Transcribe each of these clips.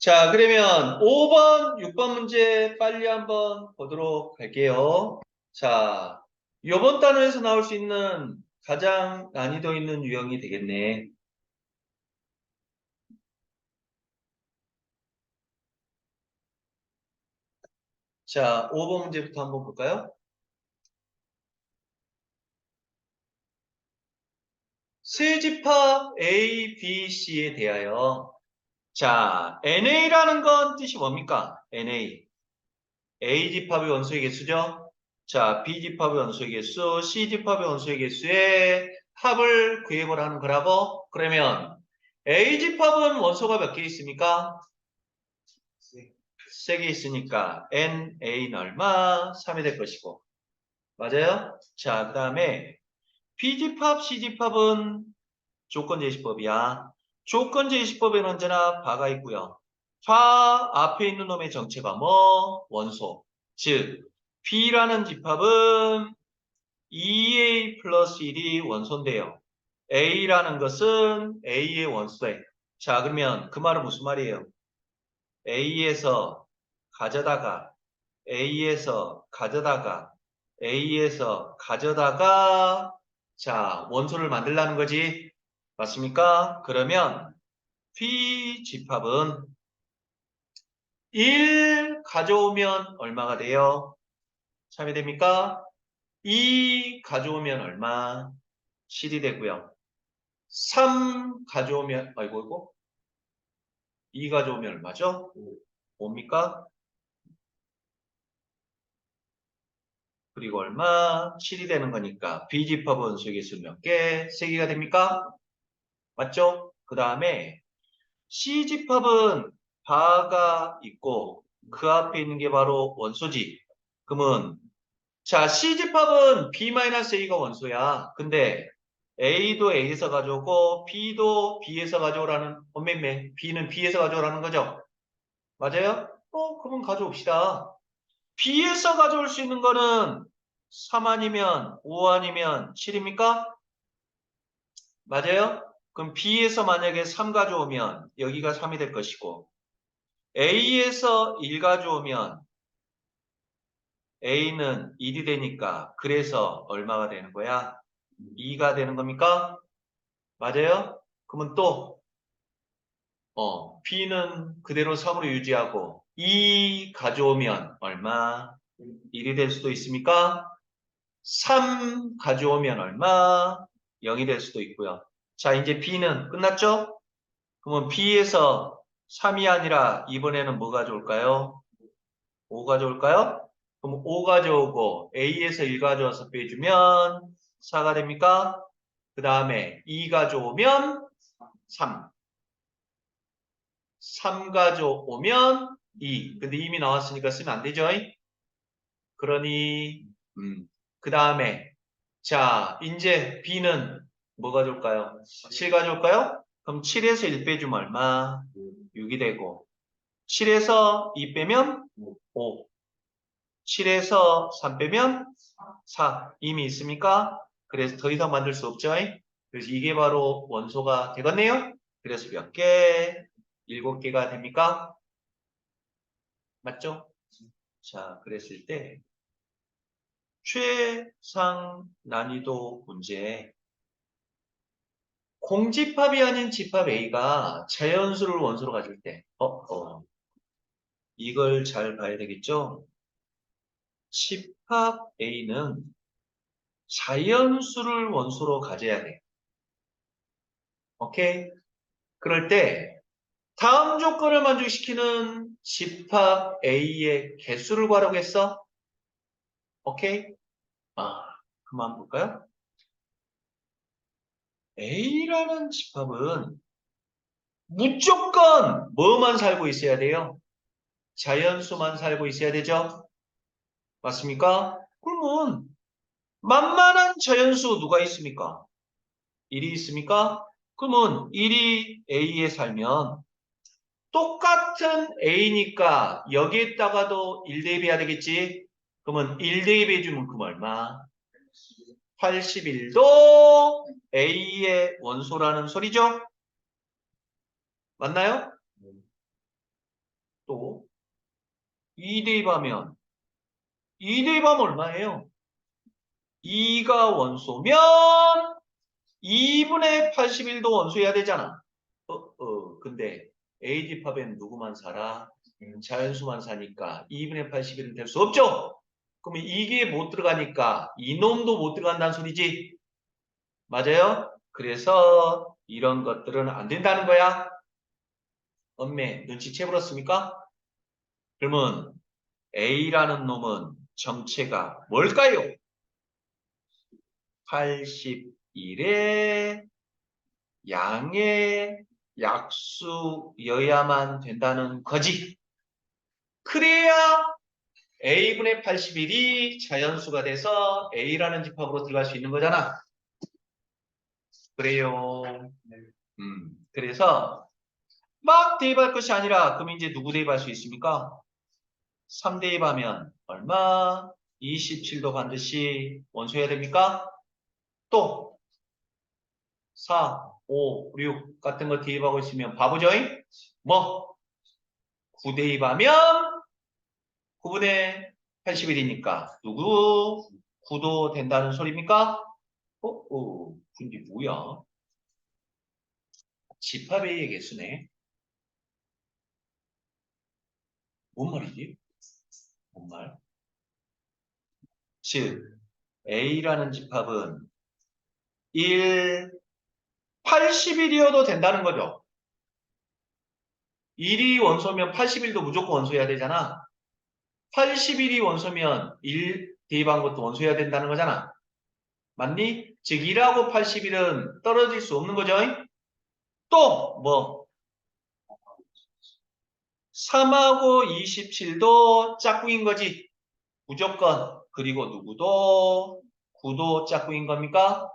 자, 그러면 5번, 6번 문제 빨리 한번 보도록 할게요. 자, 이번 단어에서 나올 수 있는 가장 난이도 있는 유형이 되겠네. 자, 5번 문제부터 한번 볼까요? 세집합 A, B, C에 대하여 자, NA라는 건 뜻이 뭡니까? NA. A집합의 원소의 개수죠? 자, B집합의 원소의 개수, C집합의 원소의 개수의 합을 구해보라는 거라고? 그러면 A집합은 원소가 몇 개 있습니까? 세 개 있으니까 NA는 얼마? 3이 될 것이고. 맞아요? 자, 그 다음에 B집합, C집합은 조건제시법이야. 조건제시법에는 언제나 바가 있고요. 바 앞에 있는 놈의 정체가 뭐? 원소. 즉, B라는 집합은 2A 플러스 1이 원소인데요. A라는 것은 A의 원소에. 자, 그러면 그 말은 무슨 말이에요? A에서 가져다가, A에서 가져다가, A에서 가져다가, 자, 원소를 만들라는 거지. 맞습니까? 그러면 B 집합은 1 가져오면 얼마가 돼요? 3이 됩니까? 2 가져오면 얼마? 7이 되고요. 3 가져오면 아이고 이거 2 가져오면 얼마죠? 5입니까? 그리고 얼마? 7이 되는 거니까 B집합 원소의 개수 몇 개? 3개가 됩니까? 맞죠? 그 다음에 C집합은 바가 있고 그 앞에 있는 게 바로 원소지. 그러면 자, C집합은 B-A가 원소야. 근데 A도 A에서 가져오고 B도 B에서 가져오라는 엄매매 B는 B에서 가져오라는 거죠. 맞아요? 그러면 가져옵시다. B에서 가져올 수 있는 거는 3 아니면 5 아니면 7입니까? 맞아요? 그럼 B에서 만약에 3 가져오면 여기가 3이 될 것이고 A에서 1 가져오면 A는 1이 되니까 그래서 얼마가 되는 거야? 2가 되는 겁니까? 맞아요? 그러면 또 B는 그대로 3으로 유지하고 2 가져오면 얼마? 1이 될 수도 있습니까? 3 가져오면 얼마? 0이 될 수도 있고요. 자, 이제 B는 끝났죠? 그러면 B에서 3이 아니라 이번에는 뭐 가져올까요? 5 가져올까요? 그럼 5 가져오고 A에서 1 가져와서 빼주면 4가 됩니까? 그 다음에 2 가져오면 3. 3 가져오면 2. 근데 이미 나왔으니까 쓰면 안 되죠? 그러니 그 다음에 자 이제 B는 뭐 가져올까요? 7 가져올까요? 그럼 7에서 1 빼주면 얼마? 6이 되고 7에서 2 빼면 5. 7에서 3 빼면 4. 이미 있습니까? 그래서 더 이상 만들 수 없죠? 그래서 이게 바로 원소가 되겠네요? 그래서 몇 개? 7개가 됩니까? 맞죠? 자, 그랬을 때 최상 난이도 문제 공집합이 아닌 집합 A가 자연수를 원소로 가질 때 이걸 잘 봐야 되겠죠? 집합 A는 자연수를 원소로 가져야 돼. 오케이? 그럴 때 다음 조건을 만족시키는 집합 A의 개수를 구하라고 했어? 오케이? 그만 볼까요? A라는 집합은 무조건 뭐만 살고 있어야 돼요? 자연수만 살고 있어야 되죠? 맞습니까? 그러면 만만한 자연수 누가 있습니까? 1이 있습니까? 그러면 1이 A에 살면 똑같은 A니까 여기에다가도 1 대입해야 되겠지? 그러면 1 대입해주면 그럼 얼마? 81도 A의 원소라는 소리죠? 맞나요? 또 2 대입하면 2 대입하면 얼마예요? 2가 원소면 2분의 81도 원소해야 되잖아. 근데 A 집합엔 누구만 살아? 자연수만 사니까 2분의 81은 될 수 없죠? 그러면 이게 못 들어가니까 이놈도 못 들어간다는 소리지? 맞아요? 그래서 이런 것들은 안 된다는 거야. 엄매 눈치채버렸습니까? 그러면 A라는 놈은 정체가 뭘까요? 81의 양의 약수여야만 된다는 거지. 그래야 A분의 81이 자연수가 돼서 A라는 집합으로 들어갈 수 있는 거잖아. 그래요. 그래서 막 대입할 것이 아니라 그럼 이제 누구 대입할 수 있습니까? 3 대입하면 얼마? 27도 반드시 원소해야 됩니까? 또 4, 5, 6 같은 거 대입하고 있으면 바보죠잉? 뭐? 9 대입하면 9분의 81이니까 누구? 9도 된다는 소리입니까? 근데 뭐야? 집합 A의 개수네. 뭔 말이지? 뭔 말? 즉, A라는 집합은 1, 80일이어도 된다는 거죠. 1이 원소면 81도 무조건 원소해야 되잖아. 81이 원소면 1 대입한 것도 원소해야 된다는 거잖아. 맞니? 즉 1하고 81은 떨어질 수 없는 거죠. 또 뭐 3하고 27도 짝꿍인 거지. 무조건. 그리고 누구도 9도 짝꿍인 겁니까?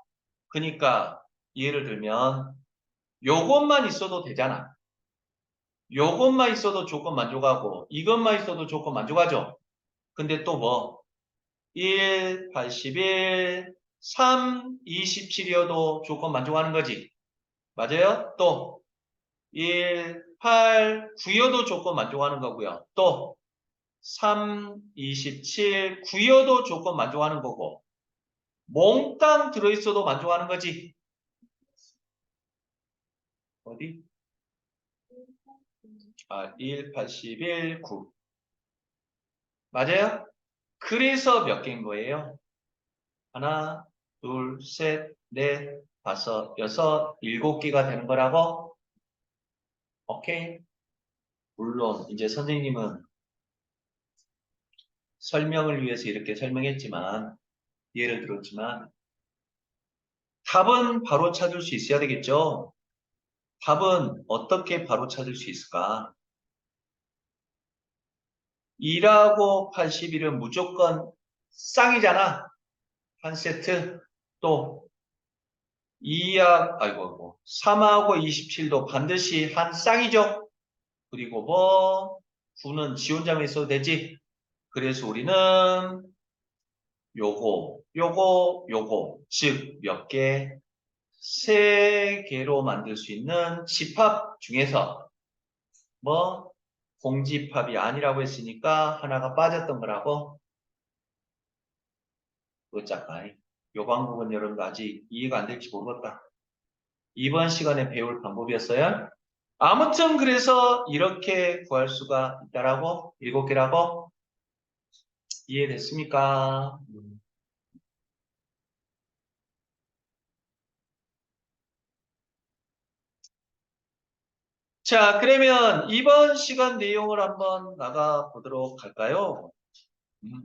그러니까 예를 들면 요것만 있어도 되잖아. 요것만 있어도 조건 만족하고 이것만 있어도 조건 만족하죠. 근데 또 뭐 1, 81, 3, 27이어도 조건 만족하는 거지. 맞아요? 또 1, 8, 9여도 조건 만족하는 거고요. 또 3, 27, 9여도 조건 만족하는 거고 몽땅 들어있어도 만족하는 거지. 어디? 1, 81, 9. 맞아요? 그래서 몇 개인 거예요? 하나, 둘, 셋, 넷, 다섯, 여섯, 7개가 되는 거라고? 오케이? 물론 이제 선생님은 설명을 위해서 이렇게 설명했지만 예를 들었지만 답은 바로 찾을 수 있어야 되겠죠? 답은 어떻게 바로 찾을 수 있을까? 2하고 81은 무조건 쌍이잖아. 한 세트. 또 3하고 27도 반드시 한 쌍이죠. 그리고 뭐 9는 지 혼자만 있어도 되지. 그래서 우리는 요거 즉 몇 개? 3개로 만들 수 있는 집합 중에서 뭐 공집합이 아니라고 했으니까 하나가 빠졌던 거라고. 어쩌까 요 방법은 여러분도 아직 이해가 안 될지 모르겠다. 이번 시간에 배울 방법이었어요. 아무튼 그래서 이렇게 구할 수가 있다라고 7개라고 이해됐습니까? 자, 그러면 이번 시간 내용을 한번 나가 보도록 할까요? 음,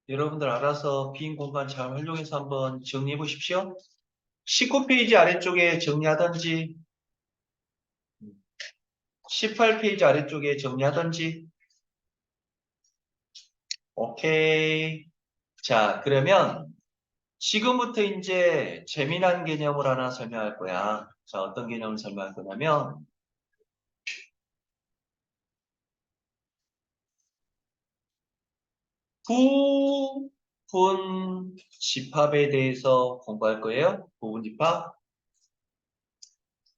여러분들 알아서 빈 공간 잘 활용해서 한번 정리해 보십시오. 19페이지 아래쪽에 정리하든지 18페이지 아래쪽에 정리하든지 오케이. 자, 그러면 지금부터 이제 재미난 개념을 하나 설명할 거야. 자, 어떤 개념을 설명할 거냐면 부분집합에 대해서 공부할 거예요. 부분집합.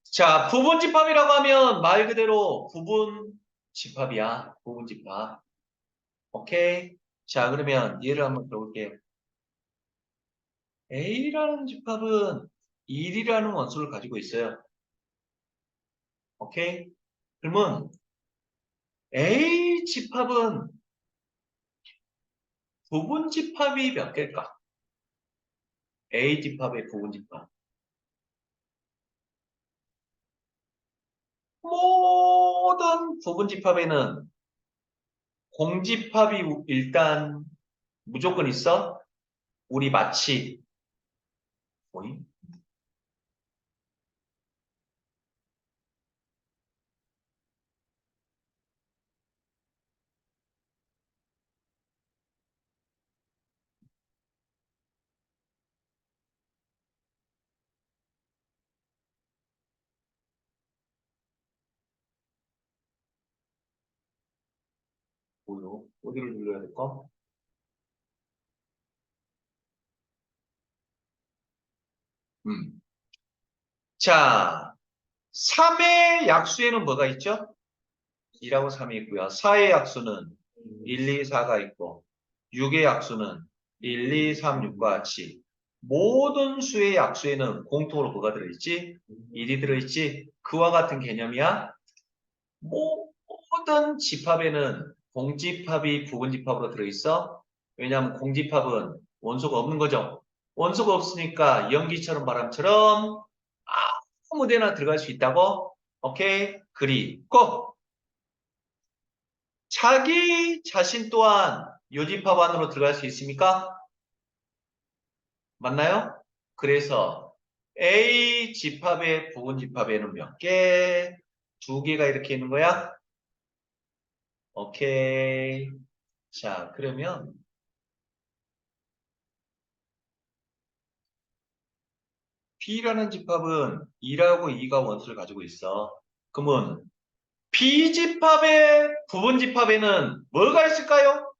자, 부분집합이라고 하면 말 그대로 부분집합이야. 부분집합. 오케이? 자, 그러면 예를 한번 들어볼게요. A라는 집합은 1이라는 원소를 가지고 있어요. 오케이? 그러면 A 집합은 부분집합이 몇 개일까? A 집합의 부분집합. 모든 부분집합에는 공집합이 일단 무조건 있어. 우리 마치 뭐니? 뭐요? 어디를 눌러야 될까? 음. 자, 3의 약수에는 뭐가 있죠? 2라고 3이 있고요. 4의 약수는 1, 2, 4가 있고 6의 약수는 1, 2, 3, 6과 같이 모든 수의 약수에는 공통으로 뭐가 들어있지? 1이 들어있지? 그와 같은 개념이야. 모든 집합에는 공집합이 부분집합으로 들어있어. 왜냐하면 공집합은 원소가 없는 거죠. 원소가 없으니까 연기처럼 바람처럼 아무 데나 들어갈 수 있다고? 오케이? 그리고 자기 자신 또한 요집합 안으로 들어갈 수 있습니까? 맞나요? 그래서 A 집합의 부분집합에는 몇 개? 두 개가 이렇게 있는 거야? 오케이. 자, 그러면 B라는 집합은 2라고 2가 원수를 가지고 있어. 그러면 B집합의 부분집합에는 뭐가 있을까요?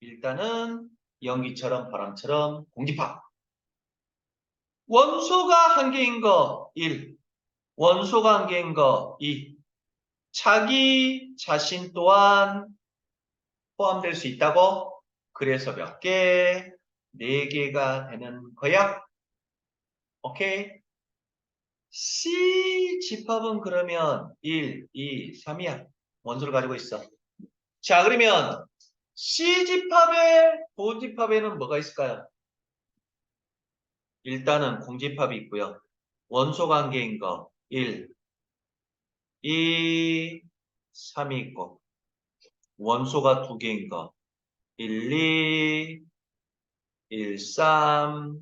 일단은 연기처럼 바람처럼 공집합. 원소가 한 개인 거 1, 원소가 한 개인 거 2. 자기 자신 또한 포함될 수 있다고? 그래서 몇 개? 4개가 되는 거야? 오케이? C 집합은 그러면 1, 2, 3이야. 원소를 가지고 있어. 자, 그러면 C 집합의 부집합에는 뭐가 있을까요? 일단은 공집합이 있고요. 원소 관계인 거 1, 2, 3이 있고 원소가 2개인 거 1, 2, 1, 3,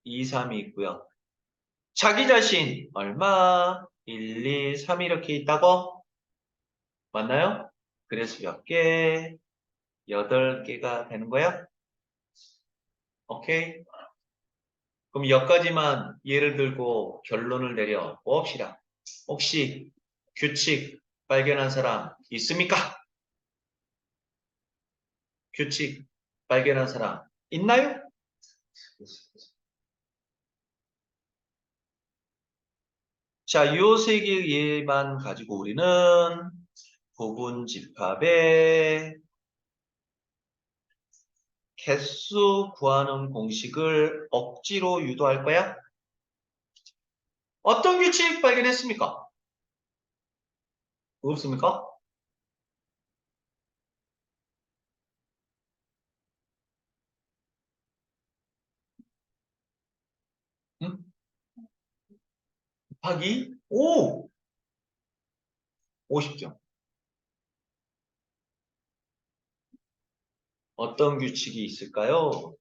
2, 3이 있고요. 자기 자신 얼마? 1, 2, 3 이렇게 있다고? 맞나요? 그래서 몇 개? 8개가 되는 거야? 오케이? 그럼 여기까지만 예를 들고 결론을 내려 봅시다. 혹시 규칙 발견한 사람 있습니까? 규칙 발견한 사람 있나요? 자, 요 세 개의 예만 가지고 우리는 부분집합의 개수 구하는 공식을 억지로 유도할 거야? 어떤 규칙 발견했습니까? 없습니까? 응? 곱하기 5! 50점. 어떤 규칙이 있을까요?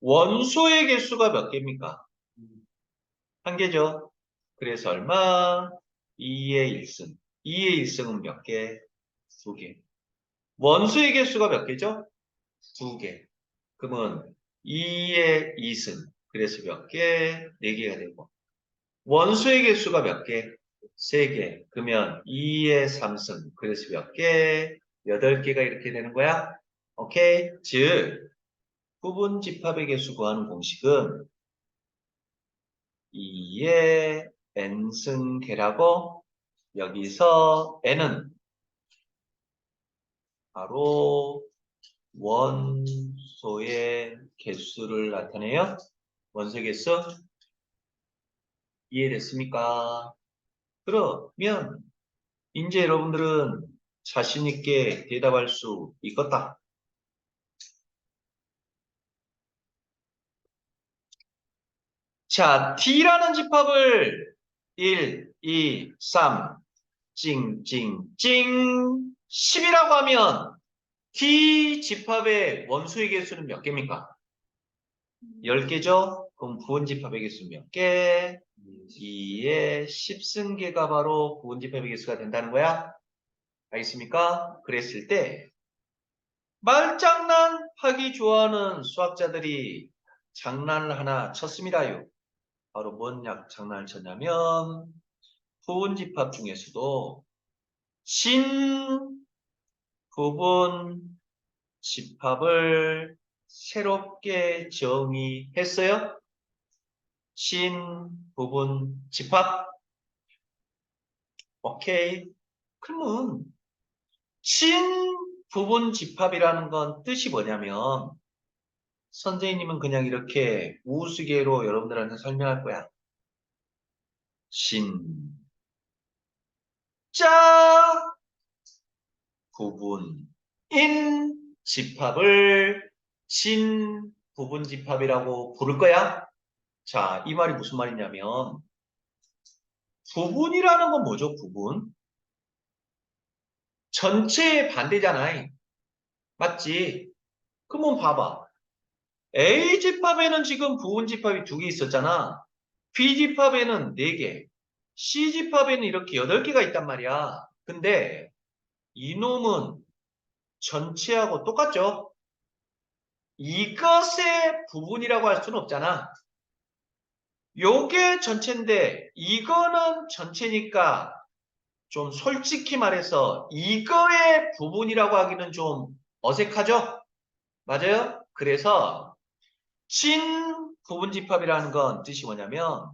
원소의 개수가 몇 개입니까? 한 개죠. 그래서 얼마? 2의 1승. 2의 1승은 몇 개? 2개. 원소의 개수가 몇 개죠? 2개. 그러면 2의 2승. 그래서 몇 개? 4개가 되고. 원소의 개수가 몇 개? 3개. 그러면 2의 3승. 그래서 몇 개? 8개가 이렇게 되는 거야. 오케이? 즉, 부분 집합의 개수 구하는 공식은 2의 n승계라고 여기서 n은 바로 원소의 개수를 나타내요. 원소의 개수 이해됐습니까? 그러면 이제 여러분들은 자신 있게 대답할 수 있겠다. 자, T라는 집합을 1, 2, 3, 찡찡찡 10이라고 하면 T 집합의 원소의 개수는 몇 개입니까? 10개죠? 그럼 부분집합의 개수 몇 개? 2의 10승계가 바로 부분집합의 개수가 된다는 거야? 알겠습니까? 그랬을 때 말장난하기 좋아하는 수학자들이 장난을 하나 쳤습니다요. 바로 뭔 장난을 쳤냐면 부분집합 중에서도 신부분 집합을 새롭게 정의했어요. 신부분 집합. 오케이. 그러면 신부분 집합이라는 건 뜻이 뭐냐면 선생님은 그냥 이렇게 우스개로 여러분들한테 설명할 거야. 자 부분인 집합을 신부분 집합이라고 부를 거야. 자, 이 말이 무슨 말이냐면 부분이라는 건 뭐죠? 부분? 전체의 반대잖아. 맞지? 그러면 봐봐. A 집합에는 지금 부분 집합이 2개 있었잖아. B 집합에는 4개. C 집합에는 이렇게 8개가 있단 말이야. 근데 이놈은 전체하고 똑같죠? 이것의 부분이라고 할 수는 없잖아. 요게 전체인데 이거는 전체니까 좀 솔직히 말해서 이거의 부분이라고 하기는 좀 어색하죠? 맞아요? 그래서 진 부분집합이라는 건 뜻이 뭐냐면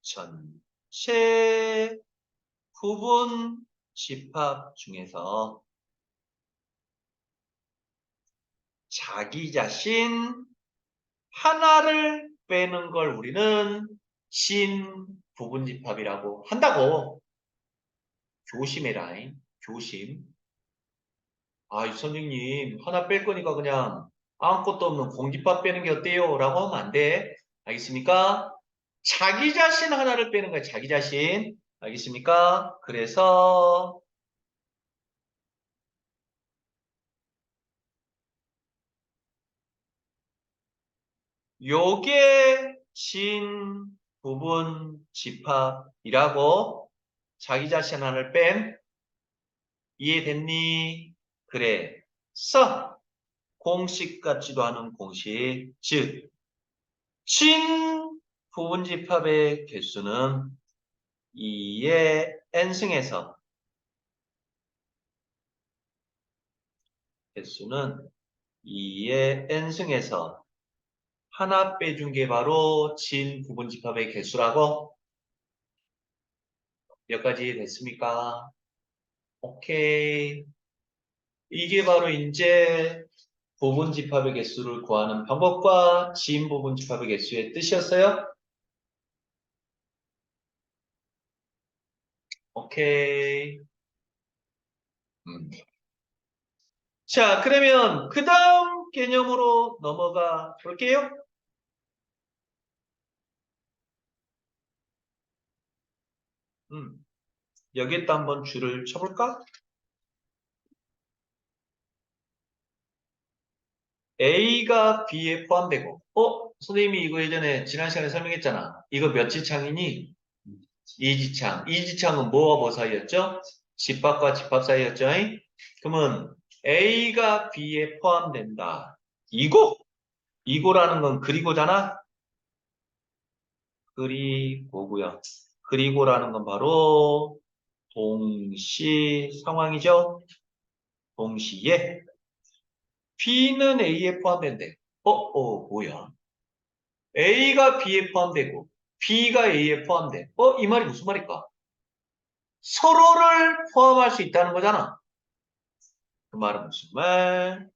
전체 부분집합 중에서 자기 자신 하나를 빼는 걸 우리는 진 부분집합이라고 한다고. 조심해라. 조심. 아, 이 선생님 하나 뺄 거니까 그냥 아무것도 없는 공깃밥 빼는 게 어때요? 라고 하면 안 돼. 알겠습니까? 자기 자신 하나를 빼는 거야. 자기 자신. 알겠습니까? 그래서 요게 진 부분 집합이라고 자기 자신 하나를 뺀 이해됐니? 그래. 공식 같지도 않은 공식. 즉, 진 부분 집합의 개수는 2의 n승에서 개수는 2의 n승에서 하나 빼준 게 바로 진 부분 집합의 개수라고. 몇 가지 됐습니까? 오케이. 이게 바로 이제 부분 집합의 개수를 구하는 방법과 진 부분 집합의 개수의 뜻이었어요. 오케이. 자, 그러면 그 다음 개념으로 넘어가 볼게요. 여기에다 한번 줄을 쳐볼까? A가 B에 포함되고, 선생님이 이거 예전에 지난 시간에 설명했잖아. 이거 몇 지창이니? 이지창. 이지창은 뭐와 뭐 사이였죠? 집합과 집합 사이였죠? 그러면 A가 B에 포함된다. 이고라는 건 그리고잖아? 그리고고요. 그리고라는 건 바로 동시 상황이죠? 동시에 B는 A에 포함된대. 뭐야? A가 B에 포함되고 B가 A에 포함돼. 이 말이 무슨 말일까? 서로를 포함할 수 있다는 거잖아. 그 말은 무슨 말?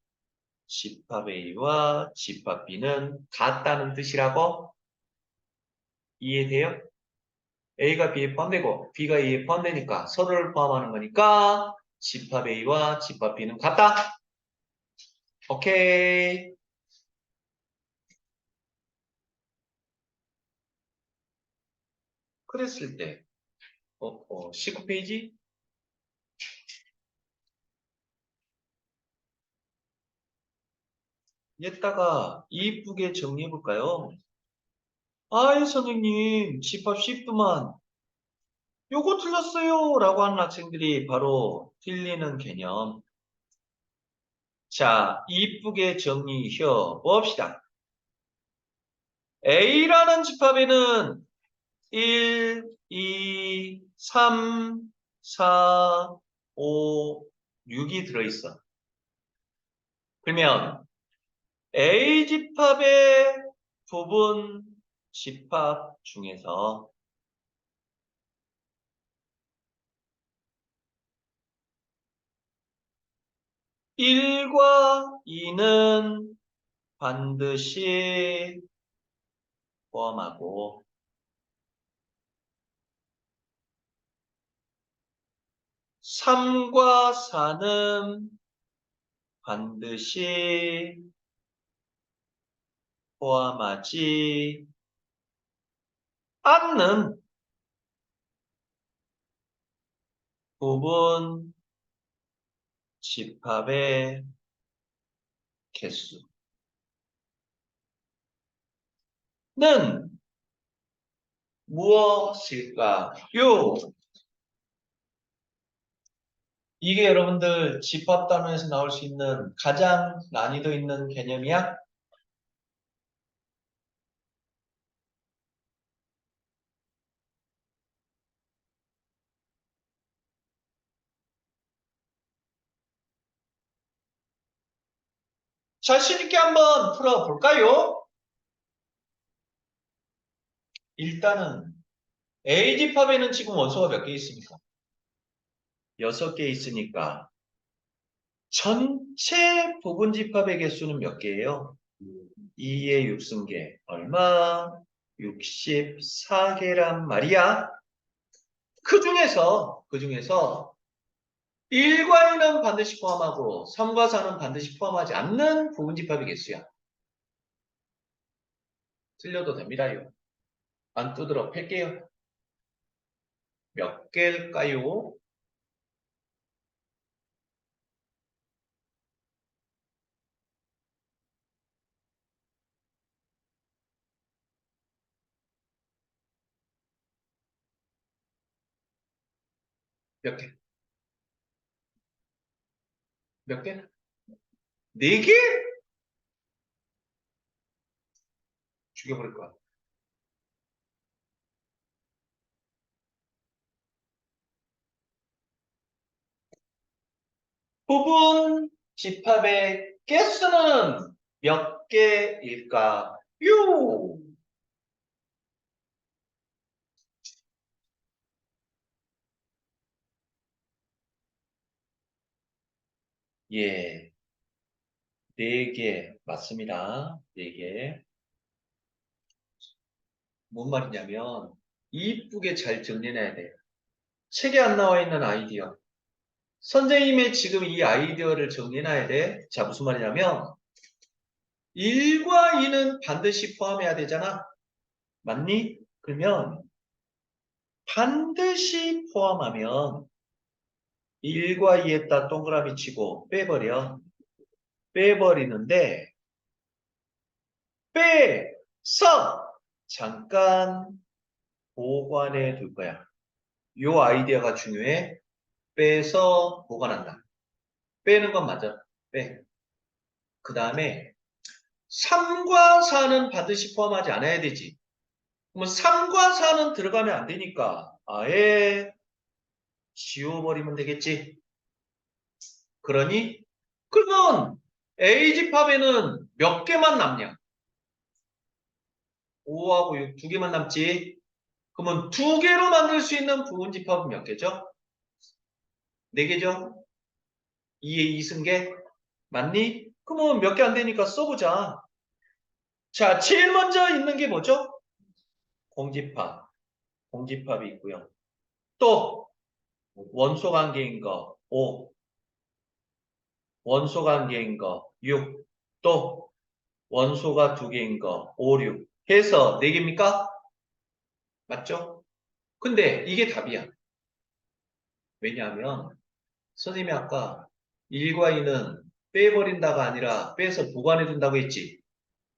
집합 A와 집합 B는 같다는 뜻이라고? 이해돼요? A가 B에 포함되고 B가 A에 포함되니까 서로를 포함하는 거니까 집합 A와 집합 B는 같다. 오케이. 그랬을 때 19페이지 여기다가 이쁘게 정리해 볼까요? 아이 선생님 집합 쉽더만 요거 틀렸어요 라고 하는 학생들이 바로 틀리는 개념. 자, 이쁘게 정리해 봅시다. A라는 집합에는 1, 2, 3, 4, 5, 6이 들어있어. 그러면 A 집합의 부분 집합 중에서 1과 2는 반드시 포함하고 3과 4는 반드시 포함하지 않는 부분 집합의 개수는 무엇일까요? 이게 여러분들 집합 단원에서 나올 수 있는 가장 난이도 있는 개념이야? 자신 있게 한번 풀어볼까요? 일단은 A 집합에는 지금 원소가 몇 개 있습니까? 6개 있으니까 전체 부분 집합의 개수는 몇 개예요? 2의 6승계 얼마? 64개란 말이야. 그 중에서 1과 2는 반드시 포함하고 3과 4는 반드시 포함하지 않는 부분 집합의 개수야. 틀려도 됩니다요. 안 두드러 팰게요. 몇 개일까요? 몇 개? 몇 개? 4개? 죽여버릴 거야. 부분 집합의 개수는 몇 개일까요? 예, 4개 맞습니다. 4개. 뭔 말이냐면 이쁘게 잘 정리해야 돼요. 책에 안 나와 있는 아이디어. 선생님의 지금 이 아이디어를 정리해놔야 돼. 자, 무슨 말이냐면 1과 2는 반드시 포함해야 되잖아. 맞니? 그러면 반드시 포함하면 1과 2에다 동그라미 치고 빼버려. 빼버리는데 빼서 잠깐 보관해 둘 거야. 요 아이디어가 중요해. 빼서 보관한다. 빼는 건 맞아. 빼. 그 다음에 3과 4는 반드시 포함하지 않아야 되지. 그러면 3과 4는 들어가면 안 되니까 아예 지워버리면 되겠지. 그러니 그러면 A 집합에는 몇 개만 남냐? 5하고 6 두 개만 남지. 그러면 두 개로 만들 수 있는 부분 집합은 몇 개죠? 네 개죠? 2의 2승계? 맞니? 그러면 몇 개 안 되니까 써보자. 자, 제일 먼저 있는 게 뭐죠? 공집합. 공집합이 있고요. 또 원소 관계인 거 5. 원소 관계인 거 6. 또 원소가 두 개인 거 5, 6. 해서 네 개입니까? 맞죠? 근데 이게 답이야. 왜냐하면 선생님이 아까 1과 2는 빼버린다가 아니라 빼서 보관해 둔다고 했지.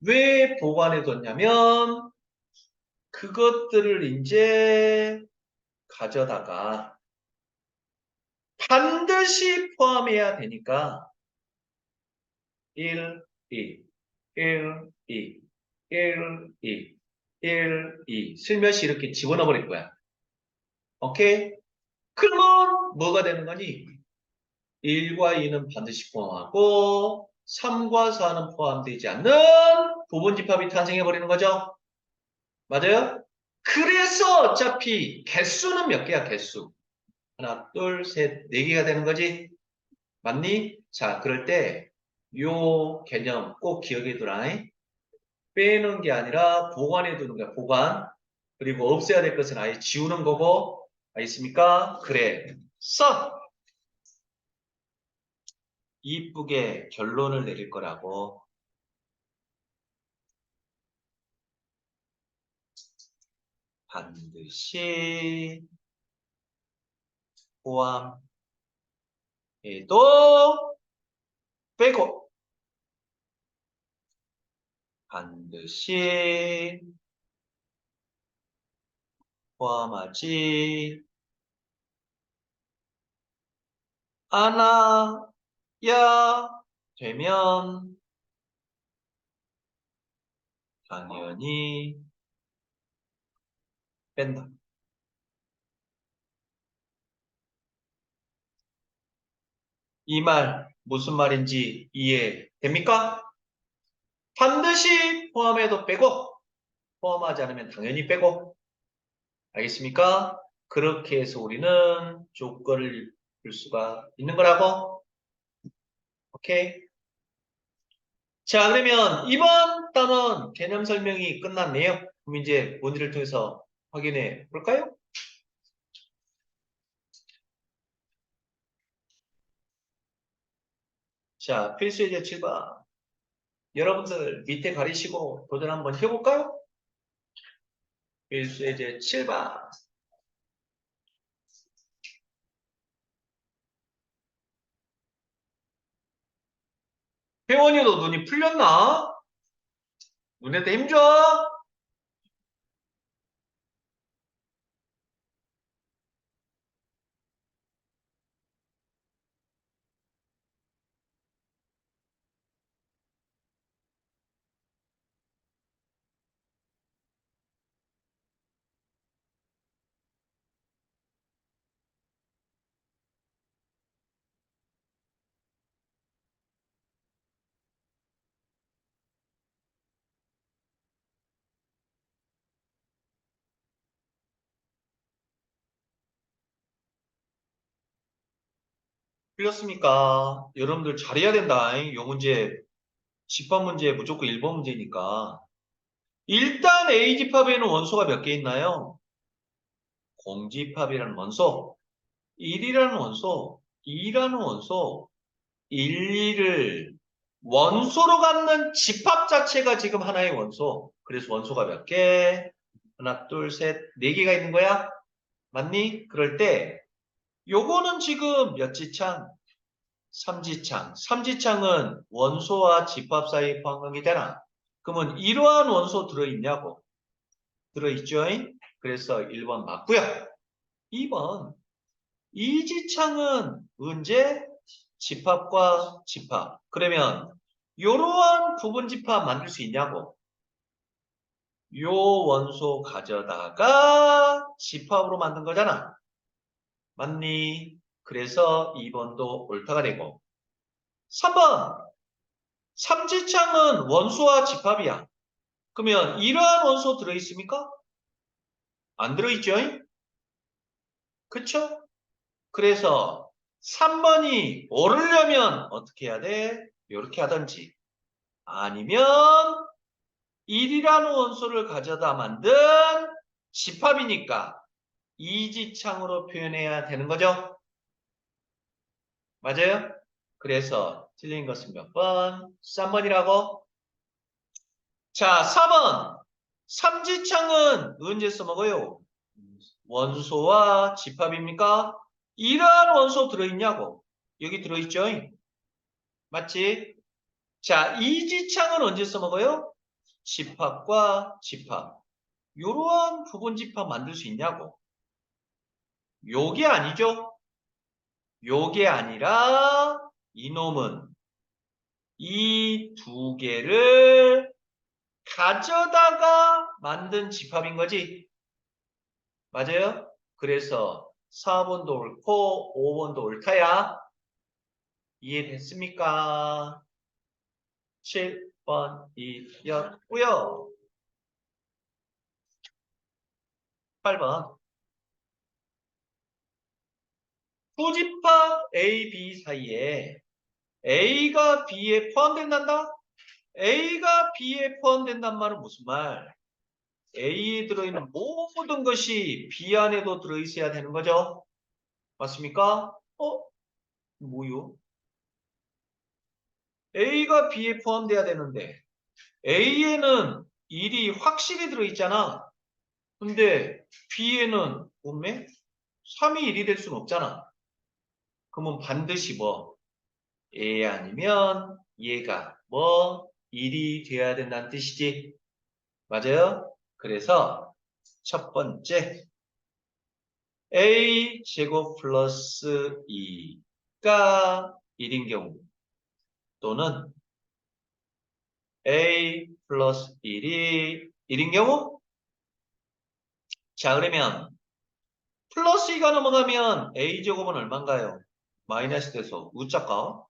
왜 보관해 뒀냐면 그것들을 이제 가져다가 반드시 포함해야 되니까 1, 2, 1, 2, 1, 2, 1, 2 슬며시 이렇게 집어넣어 버릴 거야. 오케이? 그러면 뭐가 되는 거니? 1과 2는 반드시 포함하고 3과 4는 포함되지 않는 부분집합이 탄생해 버리는 거죠. 맞아요? 그래서 어차피 개수는 몇 개야, 개수? 하나, 둘, 셋, 네 개가 되는 거지. 맞니? 자, 그럴 때 요 개념 꼭 기억해 두라. 빼는 게 아니라 보관해 두는 거야, 보관. 그리고 없애야 될 것은 아예 지우는 거고. 알겠습니까? 그래. 써! 이쁘게 결론을 내릴 거라고. 반드시 포함해도 빼고 반드시 포함하지 않아야 되면 당연히 뺀다. 이 말 무슨 말인지 이해됩니까? 반드시 포함해도 빼고 포함하지 않으면 당연히 빼고 알겠습니까? 그렇게 해서 우리는 조건을 줄 수가 있는 거라고. 오케이? 자, 그러면 이번 단원 개념 설명이 끝났네요. 그럼 이제 문제를 통해서 확인해 볼까요? 자, 필수예제 7번. 여러분들 밑에 가리시고 도전 한번 해볼까요? 필수예제 7번. 혜원이도 눈이 풀렸나? 눈에도 힘줘? 풀렸습니까? 여러분들 잘해야 된다. 이 문제, 집합 문제 무조건 1번 문제니까. 일단 A집합에는 원소가 몇 개 있나요? 공집합이라는 원소, 1이라는 원소, 2라는 원소, 1, 2를 원소로 갖는 집합 자체가 지금 하나의 원소. 그래서 원소가 몇 개? 하나, 둘, 셋, 네 개가 있는 거야? 맞니? 그럴 때 요거는 지금 몇 지창? 삼지창. 삼지창은 원소와 집합 사이에 포함이 되나? 그러면 이러한 원소 들어있냐고? 들어있죠? 그래서 1번 맞고요. 2번. 이지창은 언제? 집합과 집합. 그러면 이러한 부분 집합 만들 수 있냐고? 요 원소 가져다가 집합으로 만든 거잖아. 맞니? 그래서 2번도 옳다가 되고 3번. 삼지창은 원소와 집합이야. 그러면 이러한 원소 들어있습니까? 안 들어있죠? 그쵸? 그래서 3번이 오르려면 어떻게 해야 돼? 이렇게 하든지. 아니면 1이라는 원소를 가져다 만든 집합이니까 이지창으로 표현해야 되는 거죠? 맞아요? 그래서 틀린 것은 몇 번? 3번이라고? 자, 4번. 삼지창은 언제 써먹어요? 원소와 집합입니까? 이러한 원소 들어있냐고? 여기 들어있죠? 맞지? 자, 이지창은 언제 써먹어요? 집합과 집합. 이러한 부분 집합 만들 수 있냐고? 요게 아니죠? 요게 아니라 이놈은 이 두 개를 가져다가 만든 집합인 거지. 맞아요? 그래서 4번도 옳고 5번도 옳다야. 이해됐습니까? 7번이었고요. 8번. 후집합 A, B 사이에 A가 B에 포함된단다? A가 B에 포함된단 말은 무슨 말? A에 들어있는 모든 것이 B 안에도 들어있어야 되는 거죠? 맞습니까? 뭐요? A가 B에 포함돼야 되는데 A에는 1이 확실히 들어있잖아. 근데 B에는 몸매 3이 1이 될 수는 없잖아. 그러면 반드시 뭐 A 아니면 얘가 뭐 1이 돼야 된다는 뜻이지. 맞아요? 그래서 첫 번째 A 제곱 플러스 2가 1인 경우 또는 A 플러스 1이 1인 경우 자 그러면 플러스 2가 넘어가면 A제곱은 얼마인가요? 마이너스 돼서 우짜까?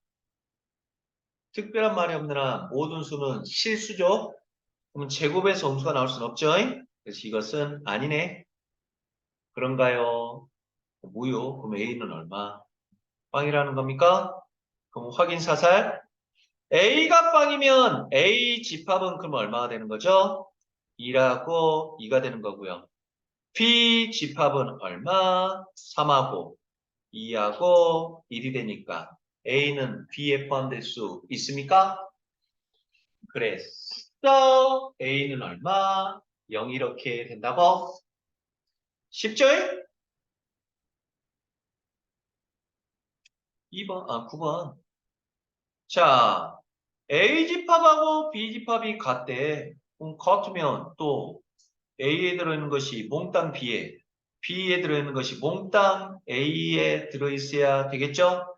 특별한 말이 없느라 모든 수는 실수죠? 그럼 제곱에서 음수가 나올 수는 없죠? 그래서 이것은 아니네. 그런가요? 뭐요? 그럼 A는 얼마? 빵이라는 겁니까? 그럼 확인 사살. A가 빵이면 A 집합은 그럼 얼마가 되는 거죠? 2라고 2가 되는 거고요. B 집합은 얼마? 3하고 2하고 1이 되니까 A는 B에 포함될 수 있습니까? 그래서 A는 얼마? 0 이렇게 된다고? 쉽죠? 2번, 9번. 자, A 집합하고 B 집합이 같대. 그럼 같으면 또 A에 들어있는 것이 몽땅 B에, B에 들어있는 것이 몽땅 A에 들어있어야 되겠죠?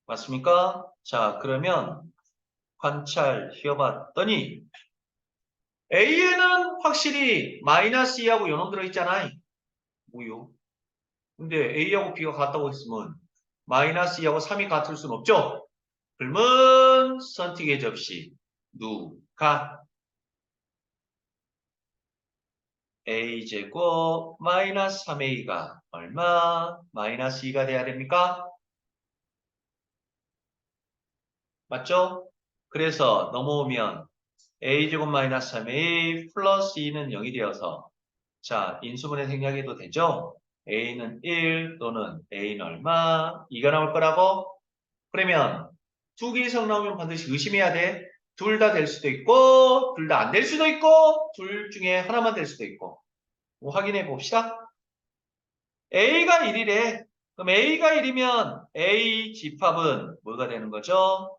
맞습니까? 자, 그러면 관찰해 봤더니 A에는 확실히 마이너스 2하고 요놈 들어있잖아. 뭐요? 근데 A하고 B가 같다고 했으면 마이너스 2하고 3이 같을 순 없죠? 그러면 선택의 접시 누가 A제곱 마이너스 3A가 얼마? 마이너스 2가 돼야 됩니까? 맞죠? 그래서 넘어오면 A제곱 마이너스 3A 플러스 2는 0이 되어서 자, 인수분해 생략해도 되죠? A는 1 또는 A는 얼마? 2가 나올 거라고? 그러면 두 개 이상 나오면 반드시 의심해야 돼. 둘 다 될 수도 있고, 둘 다 안 될 수도 있고, 둘 중에 하나만 될 수도 있고. 뭐 확인해 봅시다. A가 1이래. 그럼 A가 1이면 A 집합은 뭐가 되는 거죠?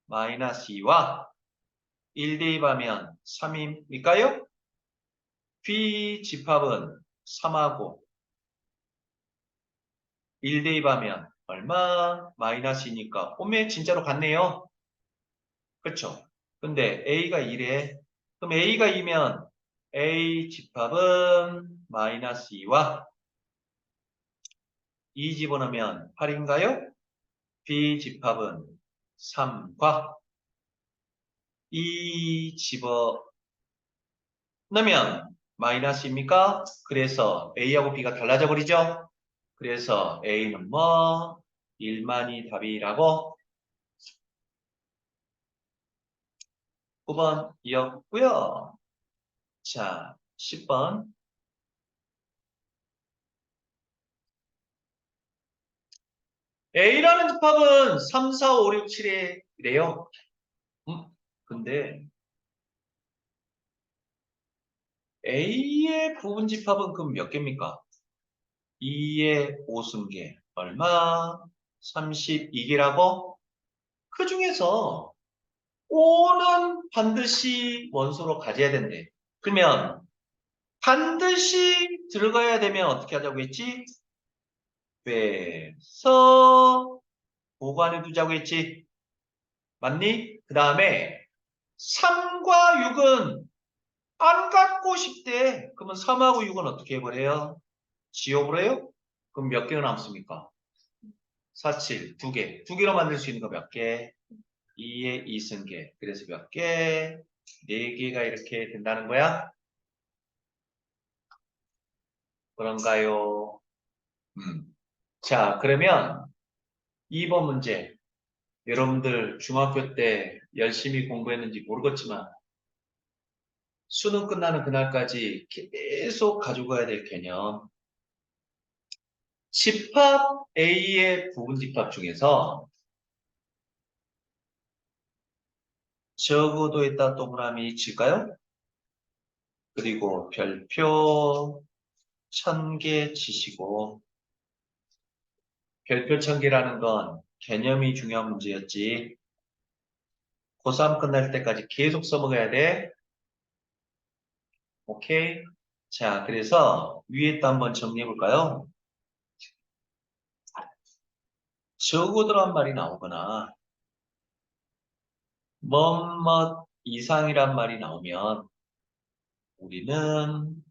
마이너스 2와 1 대입하면 3입니까요? B 집합은 3하고 1 대입하면 얼마? 마이너스이니까 오메 진짜로 같네요. 그렇죠? 근데 A가 2래. 그럼 A가 2면 A 집합은 마이너스 2와 2 집어넣으면 8인가요? B 집합은 3과 2 집어넣으면 마이너스입니까? 그래서 A하고 B가 달라져 버리죠? 그래서 A는 뭐? 1만이 답이라고 9번이었고요. 자, 10번. A라는 집합은 3, 4, 5, 6, 7이래요. 근데 A의 부분 집합은 그럼 몇 개입니까? 2의 5승계. 얼마? 32개라고? 그 중에서 5는 반드시 원소로 가져야 된대. 그러면 반드시 들어가야 되면 어떻게 하자고 했지? 빼서 보관해 두자고 했지. 맞니? 그 다음에 3과 6은 안 갖고 싶대. 그러면 3하고 6은 어떻게 해버려요? 지워버려요? 그럼 몇 개가 남습니까? 4, 7, 2개. 2개로 만들 수 있는 거 몇 개? 2의 2승계. 그래서 몇 개? 4개가 이렇게 된다는 거야? 그런가요? 자, 그러면 2번 문제. 여러분들 중학교 때 열심히 공부했는지 모르겠지만 수능 끝나는 그날까지 계속 가지고 가야 될 개념. 집합 A의 부분 집합 중에서 적어도에다 동그라미 칠까요? 그리고 별표 1000개 치시고 별표 1000개라는 건 개념이 중요한 문제였지. 고3 끝날 때까지 계속 써먹어야 돼. 오케이? 자, 그래서 위에 또 한번 정리해 볼까요? 적어도란 말이 나오거나 뭐뭐 이상이란 말이 나오면 우리는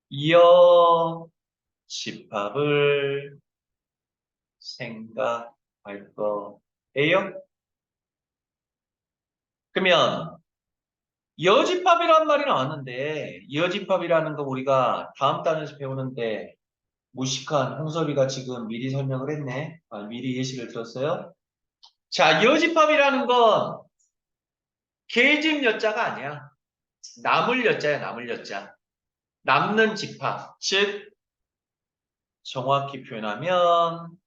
이어 집합을 생각할 거예요. 그러면 여집합이란 말이 나왔는데 여집합이라는 거 우리가 다음 단에서 배우는데 무식한 홍섭이가 지금 미리 설명을 했네. 미리 예시를 들었어요. 자, 여집합이라는 건 계집 여자가 아니야. 남을 여자야, 남을 여자. 남는 집합. 즉, 정확히 표현하면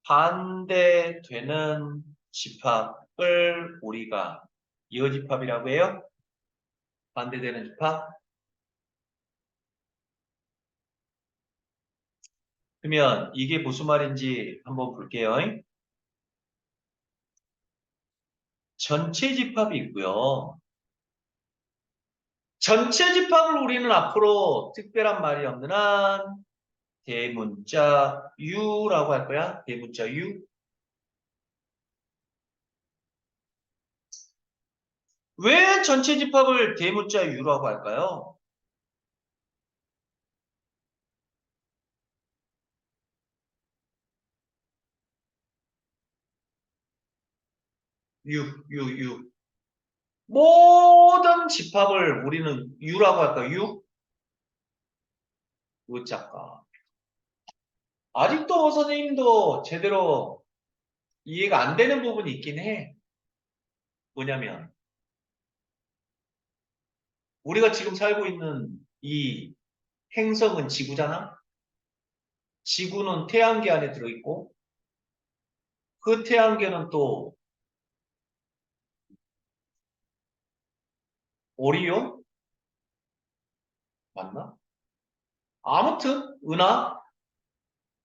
반대되는 집합을 우리가 이어집합이라고 해요. 반대되는 집합. 그러면 이게 무슨 말인지 한번 볼게요. 전체 집합이 있고요. 전체 집합을 우리는 앞으로 특별한 말이 없는 한 대문자 U라고 할 거야. 대문자 U. 왜 전체 집합을 대문자 U라고 할까요? U. 모든 집합을 우리는 U라고 할까요? U? 우짝가. 아직도 선생님도 제대로 이해가 안 되는 부분이 있긴 해. 뭐냐면 우리가 지금 살고 있는 이 행성은 지구잖아? 지구는 태양계 안에 들어있고 그 태양계는 또 오리온? 맞나? 아무튼 은하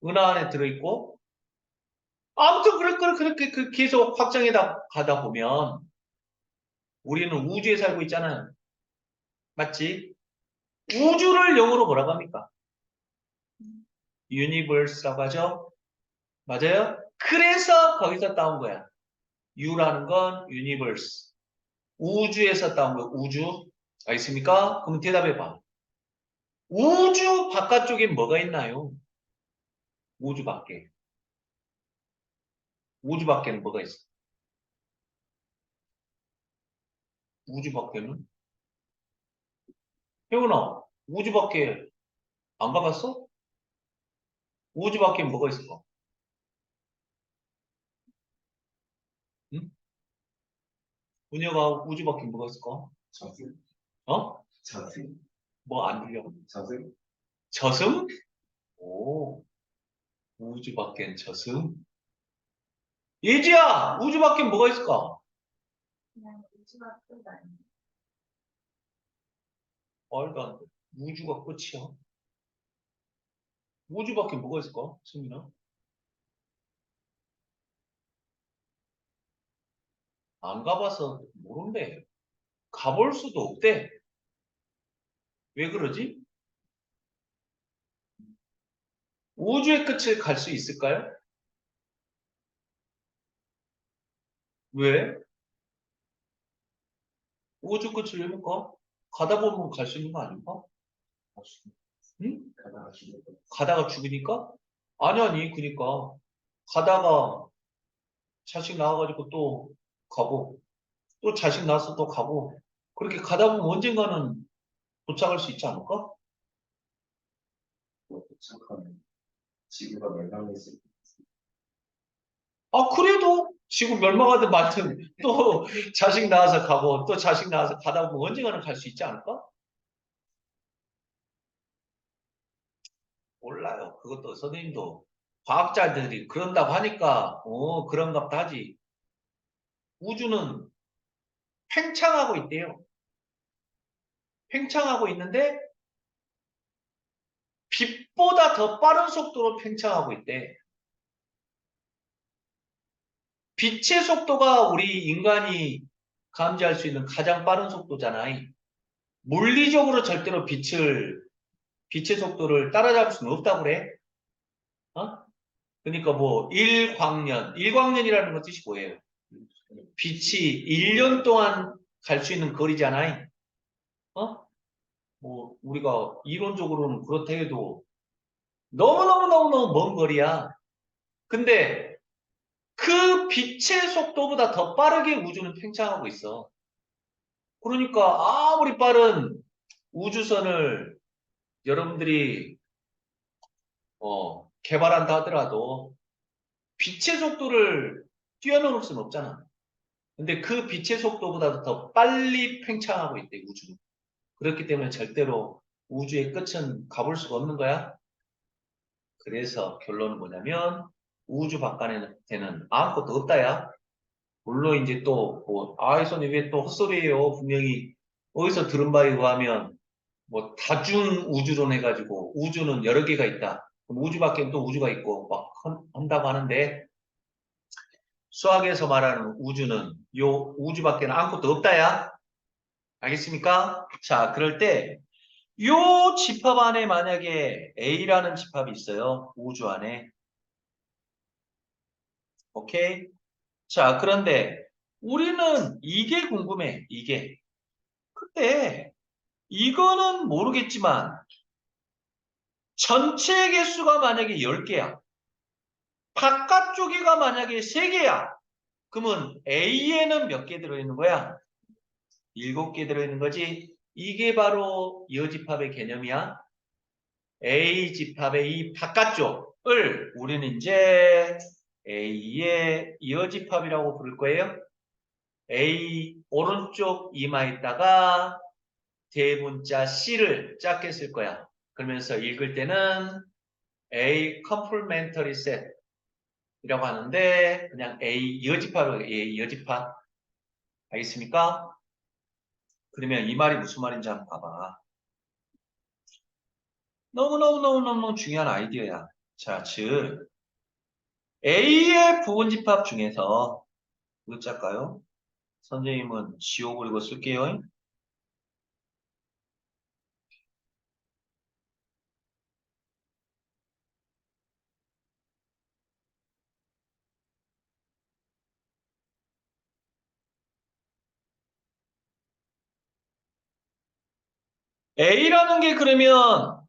안에 들어있고 아무튼 그렇게 계속 확장해 가다 보면 우리는 우주에 살고 있잖아요. 맞지? 우주를 영어로 뭐라고 합니까? 유니버스라고 하죠? 맞아요? 그래서 거기서 따온 거야. U라는 건 유니버스. 우주에서 따온 거야. 우주. 알겠습니까? 그럼 대답해봐. 우주 바깥쪽에 뭐가 있나요? 우주 밖에. 우주 밖에는 뭐가 있어? 우주 밖에는? 혜원아, 우주 밖에 안 가봤어? 우주 밖에 뭐가 있을까? 응? 은혁아, 우주 밖에 뭐가 있을까? 저승? 어? 저승? 뭐 안 들려? 저승? 저승? 오, 우주 밖엔 저승? 예지야, 우주 밖엔 뭐가 있을까? 그냥 우주가 끝 아니에요. 말도 안 돼. 우주가 끝이야? 우주 밖에 뭐가 있을까? 승민아? 안 가봐서 모른대. 가볼 수도 없대. 왜 그러지? 우주의 끝을 갈 수 있을까요? 왜? 우주 끝을 왜 못 가? 가다 보면 갈 수 있는 거 아닌가? 응? 가다가 죽을 거. 가다가 죽으니까? 아니, 아니, 그니까. 가다가 자식 낳아가지고 또 가고, 또 자식 낳아서 또 가고, 그렇게 가다 보면 언젠가는 도착할 수 있지 않을까? 도착하면 지구가 멸망했을 때. 아, 그래도 지금 멸망하든 말든 또 자식 낳아서 가고, 또 자식 낳아서 가다 보면 언젠가는 갈 수 있지 않을까? 몰라요. 그것도 선생님도 과학자들이 그런다고 하니까, 그런가 보다 하지. 우주는 팽창하고 있대요. 팽창하고 있는데, 빛보다 더 빠른 속도로 팽창하고 있대. 빛의 속도가 우리 인간이 감지할 수 있는 가장 빠른 속도잖아. 물리적으로 절대로 빛의 속도를 따라잡을 수는 없다고 그래. 어? 그러니까 뭐, 일광년이라는 건 뜻이 뭐예요? 빛이 1년 동안 갈 수 있는 거리잖아. 어? 뭐, 우리가 이론적으로는 그렇다 해도 너무너무너무너무 먼 거리야. 근데 그 빛의 속도보다 더 빠르게 우주는 팽창하고 있어. 그러니까 아무리 빠른 우주선을 여러분들이 개발한다 하더라도 빛의 속도를 뛰어넘을 수는 없잖아. 근데 그 빛의 속도보다 더 빨리 팽창하고 있대, 우주는. 그렇기 때문에 절대로 우주의 끝은 가볼 수가 없는 거야. 그래서 결론은 뭐냐면 우주 바깥에는 아무것도 없다야. 물론 이제 또 뭐, 선생님 왜 또 헛소리예요? 분명히 어디서 들은 바에 의하면 뭐 다중 우주론 해가지고 우주는 여러 개가 있다. 그럼 우주 밖엔 또 우주가 있고 막 한다고 하는데 수학에서 말하는 우주는 요 우주 밖에는 아무것도 없다야. 알겠습니까? 자, 그럴 때 요 집합 안에 만약에 A라는 집합이 있어요. 우주 안에. 오케이? 자, 그런데 우리는 이게 궁금해. 이게. 근데 이거는 모르겠지만 전체 개수가 만약에 10개야. 바깥쪽이가 만약에 3개야. 그러면 A에는 몇 개 들어있는 거야? 7개 들어있는 거지. 이게 바로 이어집합의 개념이야. A 집합의 이 바깥쪽을 우리는 이제 A의 이어집합이라고 부를 거예요. A 오른쪽 이마에다가 대문자 C를 작게 쓸 거야. 그러면서 읽을 때는 A complementary set이라고 하는데 그냥 A 이어집합이라고 A 이어집합. 알겠습니까? 그러면 이 말이 무슨 말인지 한번 봐봐. 너무너무너무너무 중요한 아이디어야. 자, 즉 A의 부분집합 중에서 어쩔까요? 선생님은 지워 그리고 쓸게요. A라는 게 그러면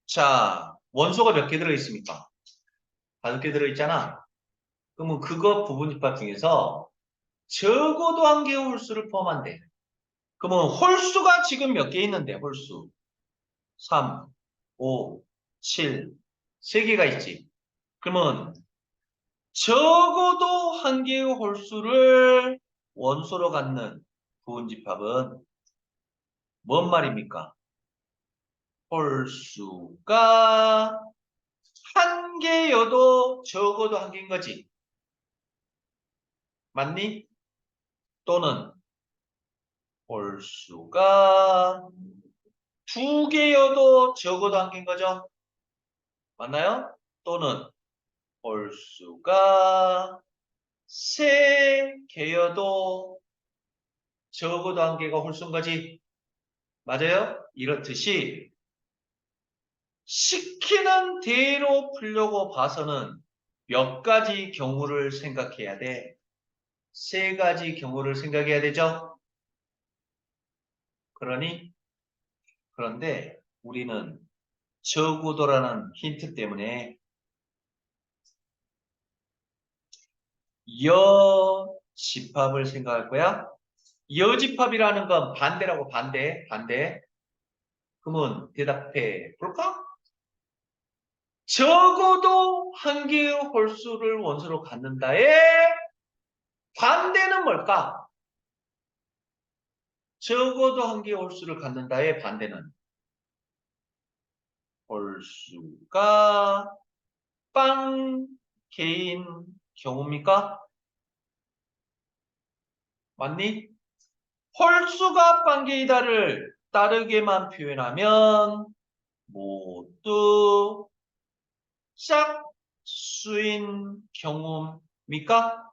자 원소가 몇 개 들어있습니까? 5개 들어있잖아. 그러면 그거 부분집합 중에서 적어도 한 개의 홀수를 포함한대. 그러면 홀수가 지금 몇 개 있는데, 홀수. 3, 5, 7, 3개가 있지. 그러면 적어도 한 개의 홀수를 원소로 갖는 부분집합은 뭔 말입니까? 홀수가 한 개여도 적어도 한 개인 거지. 맞니? 또는 홀수가 두 개여도 적어도 한 개인 거죠. 맞나요? 또는 홀수가 세 개여도 적어도 한 개가 홀수인 거지. 맞아요? 이렇듯이 시키는 대로 풀려고 봐서는 몇 가지 경우를 생각해야 돼. 세 가지 경우를 생각해야 되죠? 그런데 우리는 저구도라는 힌트 때문에 여집합을 생각할 거야. 여집합이라는 건 반대라고, 반대. 그러면 대답해 볼까? 적어도 한 개의 홀수를 원소로 갖는다의 반대는 뭘까? 적어도 한 개의 홀수를 갖는다의 반대는 홀수가 빵 개인 경우입니까? 맞니? 홀수가 빵개이다를 따르게만 표현하면 모두 짝수인 경우입니까?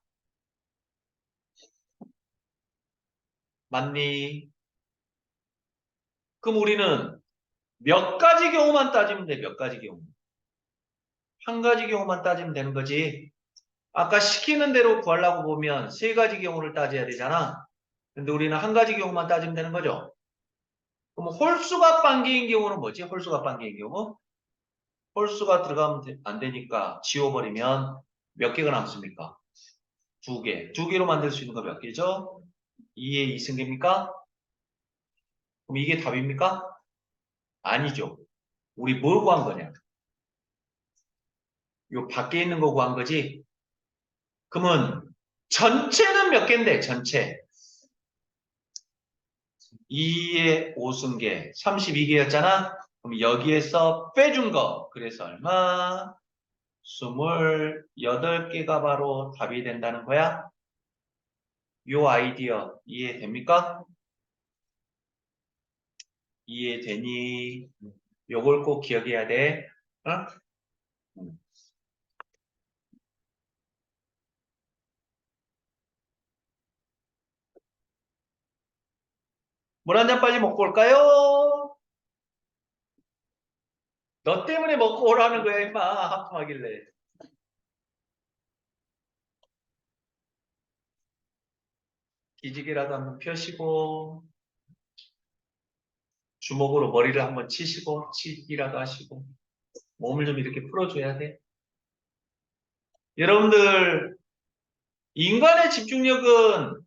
맞니? 그럼 우리는 몇 가지 경우만 따지면 돼, 몇 가지 경우. 한 가지 경우만 따지면 되는 거지. 아까 시키는 대로 구하려고 보면 세 가지 경우를 따져야 되잖아. 근데 우리는 한 가지 경우만 따지면 되는 거죠. 그럼 홀수가 빵개인 경우는 뭐지? 홀수가 빵개인 경우? 홀수가 들어가면 안 되니까 지워버리면 몇 개가 남습니까? 두 개. 두 개로 만들 수 있는 거 몇 개죠? 2의 2승계입니까? 그럼 이게 답입니까? 아니죠. 우리 뭘 구한 거냐? 요 밖에 있는 거 구한 거지? 그러면 전체는 몇 개인데, 전체. 2의 5승계, 32개였잖아? 그럼 여기에서 빼준 거. 그래서 얼마? 28개가 바로 답이 된다는 거야? 요 아이디어 이해됩니까? 이해되니? 요걸 꼭 기억해야 돼. 어? 물 한 잔 빨리 먹고 올까요? 너 때문에 먹고 오라는 거야, 임마. 하품하길래. 기지개라도 한번 펴시고, 주먹으로 머리를 한번 치시고, 치기라도 하시고, 몸을 좀 이렇게 풀어줘야 돼. 여러분들, 인간의 집중력은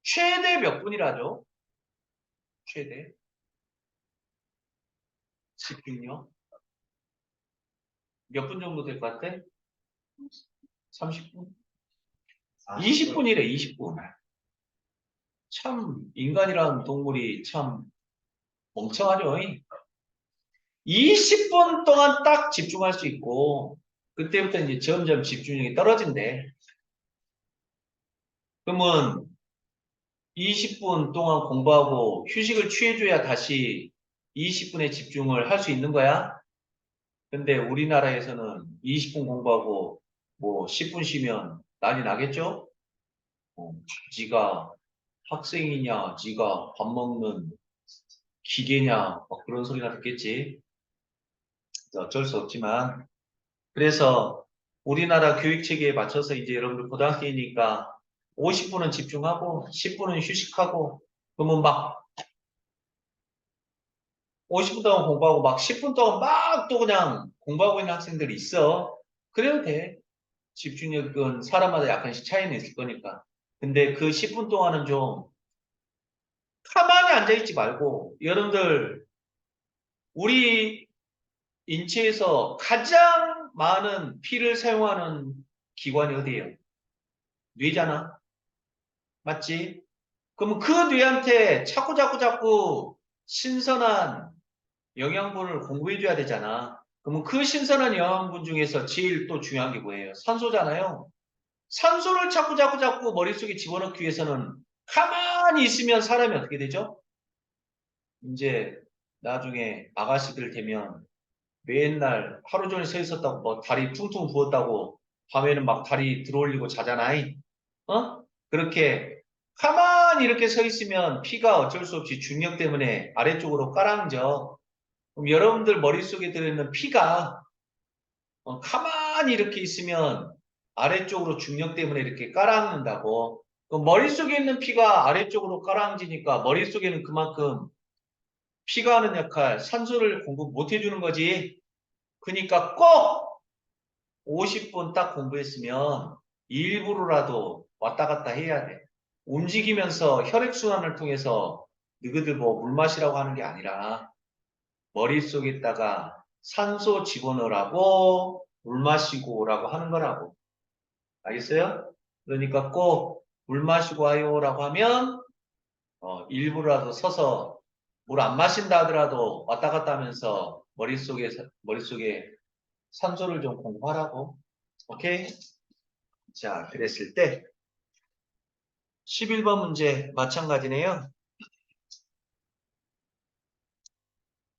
최대 몇 분이라죠? 최대. 집중력. 몇 분 정도 될 것 같아? 30분? 20분이래, 20분. 참, 인간이라는 동물이 참 멍청하죠. 20분 동안 딱 집중할 수 있고, 그때부터 이제 점점 집중력이 떨어진대. 그러면 20분 동안 공부하고 휴식을 취해줘야 다시 20분의 집중을 할 수 있는 거야? 근데 우리나라에서는 20분 공부하고 뭐 10분 쉬면 난리 나겠죠? 지가 학생이냐, 지가 밥 먹는 기계냐, 막 그런 소리가 듣겠지. 어쩔 수 없지만. 그래서 우리나라 교육 체계에 맞춰서 이제 여러분들 고등학생이니까 50분은 집중하고 10분은 휴식하고 그러면 막 50분 동안 공부하고 막 10분 동안 막 또 그냥 공부하고 있는 학생들이 있어. 그래도 돼. 집중력은 사람마다 약간씩 차이는 있을 거니까. 근데 그 10분 동안은 좀 가만히 앉아있지 말고, 여러분들, 우리 인체에서 가장 많은 피를 사용하는 기관이 어디예요? 뇌잖아. 맞지? 그러면 그 뇌한테 자꾸 신선한 영양분을 공급해줘야 되잖아. 그러면 그 신선한 영양분 중에서 제일 또 중요한 게 뭐예요? 산소잖아요. 산소를 자꾸 머릿속에 집어넣기 위해서는 가만히 있으면 사람이 어떻게 되죠? 이제 나중에 아가씨들 되면 맨날 하루 종일 서 있었다고 뭐 다리 퉁퉁 부었다고 밤에는 막 다리 들어올리고 자잖아. 어? 그렇게 가만히 이렇게 서 있으면 피가 어쩔 수 없이 중력 때문에 아래쪽으로 깔아앉아. 그럼 여러분들 머릿속에 들어있는 피가 가만히 이렇게 있으면 아래쪽으로 중력 때문에 이렇게 깔아앉는다고. 그럼 머릿속에 있는 피가 아래쪽으로 깔아앉으니까 머릿속에는 그만큼 피가 하는 역할, 산소를 공급 못 해주는 거지. 그러니까 꼭 50분 딱 공부했으면 일부러라도 왔다 갔다 해야 돼. 움직이면서 혈액순환을 통해서 너희들 뭐 물 마시라고 하는 게 아니라 머릿속에다가 산소 집어넣으라고 물 마시고 오라고 하는 거라고. 알겠어요? 그러니까 꼭 물 마시고 와요라고 하면 일부라도 서서 물 안 마신다 하더라도 왔다 갔다 하면서 머릿속에 산소를 좀 공부하라고. 오케이? 자, 그랬을 때 11번 문제 마찬가지네요.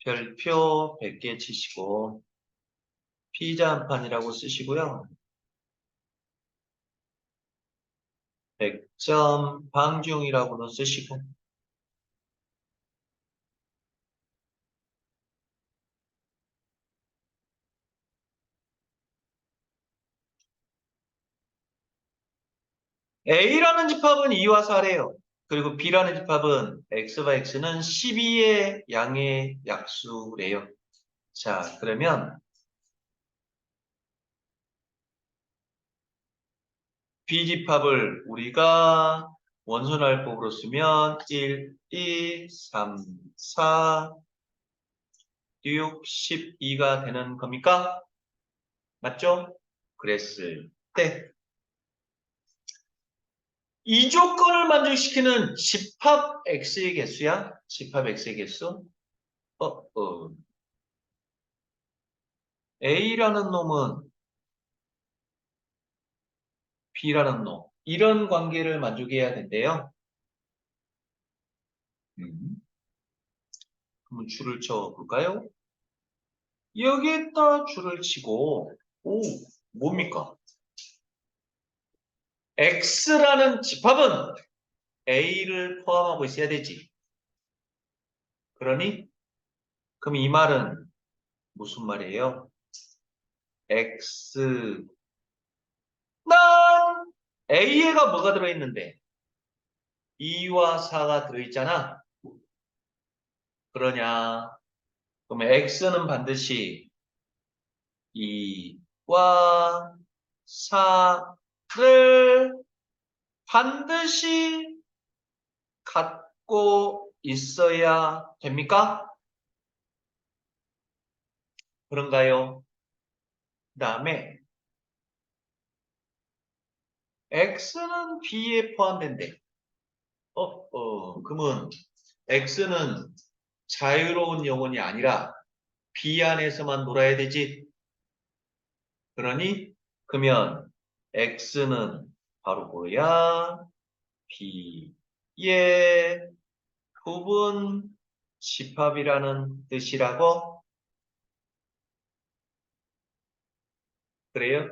별표 100개 치시고 피자 한 판이라고 쓰시고요. 100점 방중이라고는 쓰시고 A라는 집합은 2와 4래요. 그리고 B라는 집합은 X와 X는 12의 양의 약수래요. 자, 그러면 B집합을 우리가 원소날법으로 쓰면 1, 2, 3, 4, 6, 12가 되는 겁니까? 맞죠? 그랬을 때 이 조건을 만족시키는 집합 X의 개수야? 집합 X의 개수? A라는 놈은 B라는 놈. 이런 관계를 만족해야 된대요. 그럼 줄을 쳐 볼까요? 여기에다 줄을 치고, 오, 뭡니까? X라는 집합은 A를 포함하고 있어야 되지. 그러니, 그럼 이 말은 무슨 말이에요? X, 난 A에가 뭐가 들어있는데? 2와 4가 들어있잖아. 그러냐? 그러면 X는 반드시 2와 4를 반드시 갖고 있어야 됩니까? 그런가요? 그 다음에 X는 B에 포함된대. 그러면 X는 자유로운 영혼이 아니라 B 안에서만 놀아야 되지. 그러니 그러면 X는 바로 뭐야? B의 부분 집합이라는 뜻이라고? 그래요?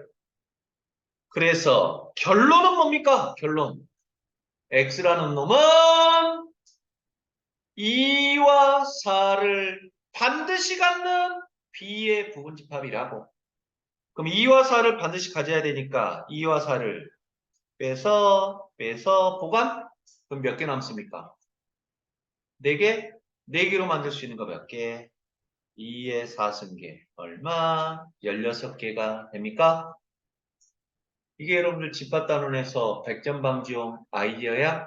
그래서 결론은 뭡니까? 결론. X라는 놈은 2와 4를 반드시 갖는 B의 부분 집합이라고. 그럼 2와 4를 반드시 가져야 되니까 2와 4를 빼서 보관? 그럼 몇 개 남습니까? 4개? 4개로 만들 수 있는 거 몇 개? 2의 4승계 얼마? 16개가 됩니까? 이게 여러분들 집합단원에서 100점 방지용 아이디어야?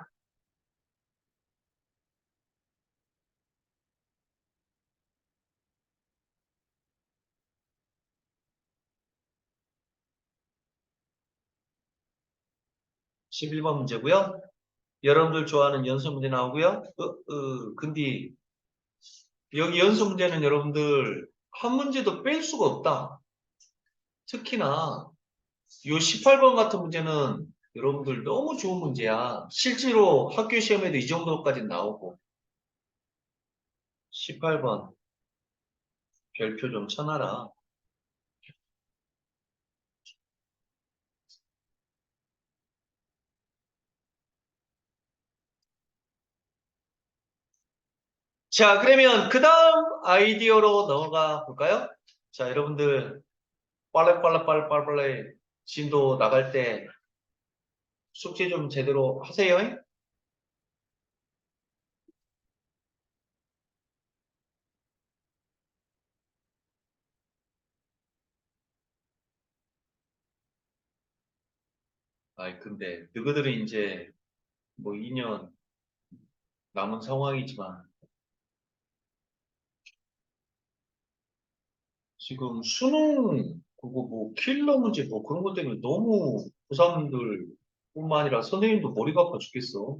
(11번) 문제고요. 여러분들 좋아하는 연습 문제 나오고요. 근데 여기 연습 문제는 여러분들 한 문제도 뺄 수가 없다. 특히나 요 18번 같은 문제는 여러분들 너무 좋은 문제야. 실제로 학교 시험에도 이 정도까지 나오고. 18번 별표 좀 쳐놔라. 자, 그러면 그 다음 아이디어로 넘어가 볼까요? 자, 여러분들 빨리 진도 나갈 때 숙제 좀 제대로 하세요. 아이, 근데 너희들은 이제 뭐 2년 남은 상황이지만 지금 수능 그거 뭐 킬러 문제 뭐 그런 것 때문에 너무 고3들 뿐만 아니라 선생님도 머리가 아파 죽겠어.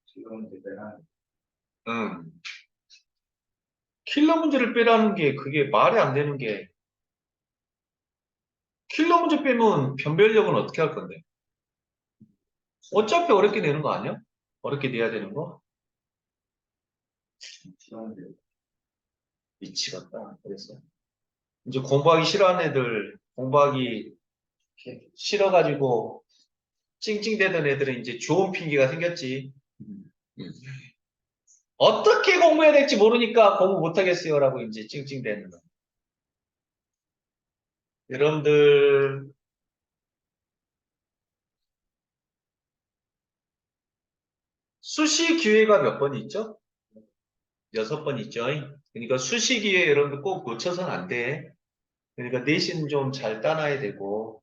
지금 대단한 응. 킬러 문제를 빼라는 게 그게 말이 안 되는 게 킬러 문제 빼면 변별력은 어떻게 할 건데? 어차피 어렵게 내는 거 아니야? 어렵게 내야 되는 거? 지원들 미치겠다. 그래서 이제 공부하기 싫어하는 애들 공부하기 이렇게 싫어가지고 찡찡대던 애들은 이제 좋은 핑계가 생겼지. 음. 어떻게 공부해야 될지 모르니까 공부 못하겠어요라고 이제 찡찡대는 거. 여러분들 수시 기회가 몇 번 있죠? 6번 있죠. 그러니까 수시 기회 여러분들 꼭 놓쳐서는 안 돼. 그러니까 내신 좀 잘 따놔야 되고.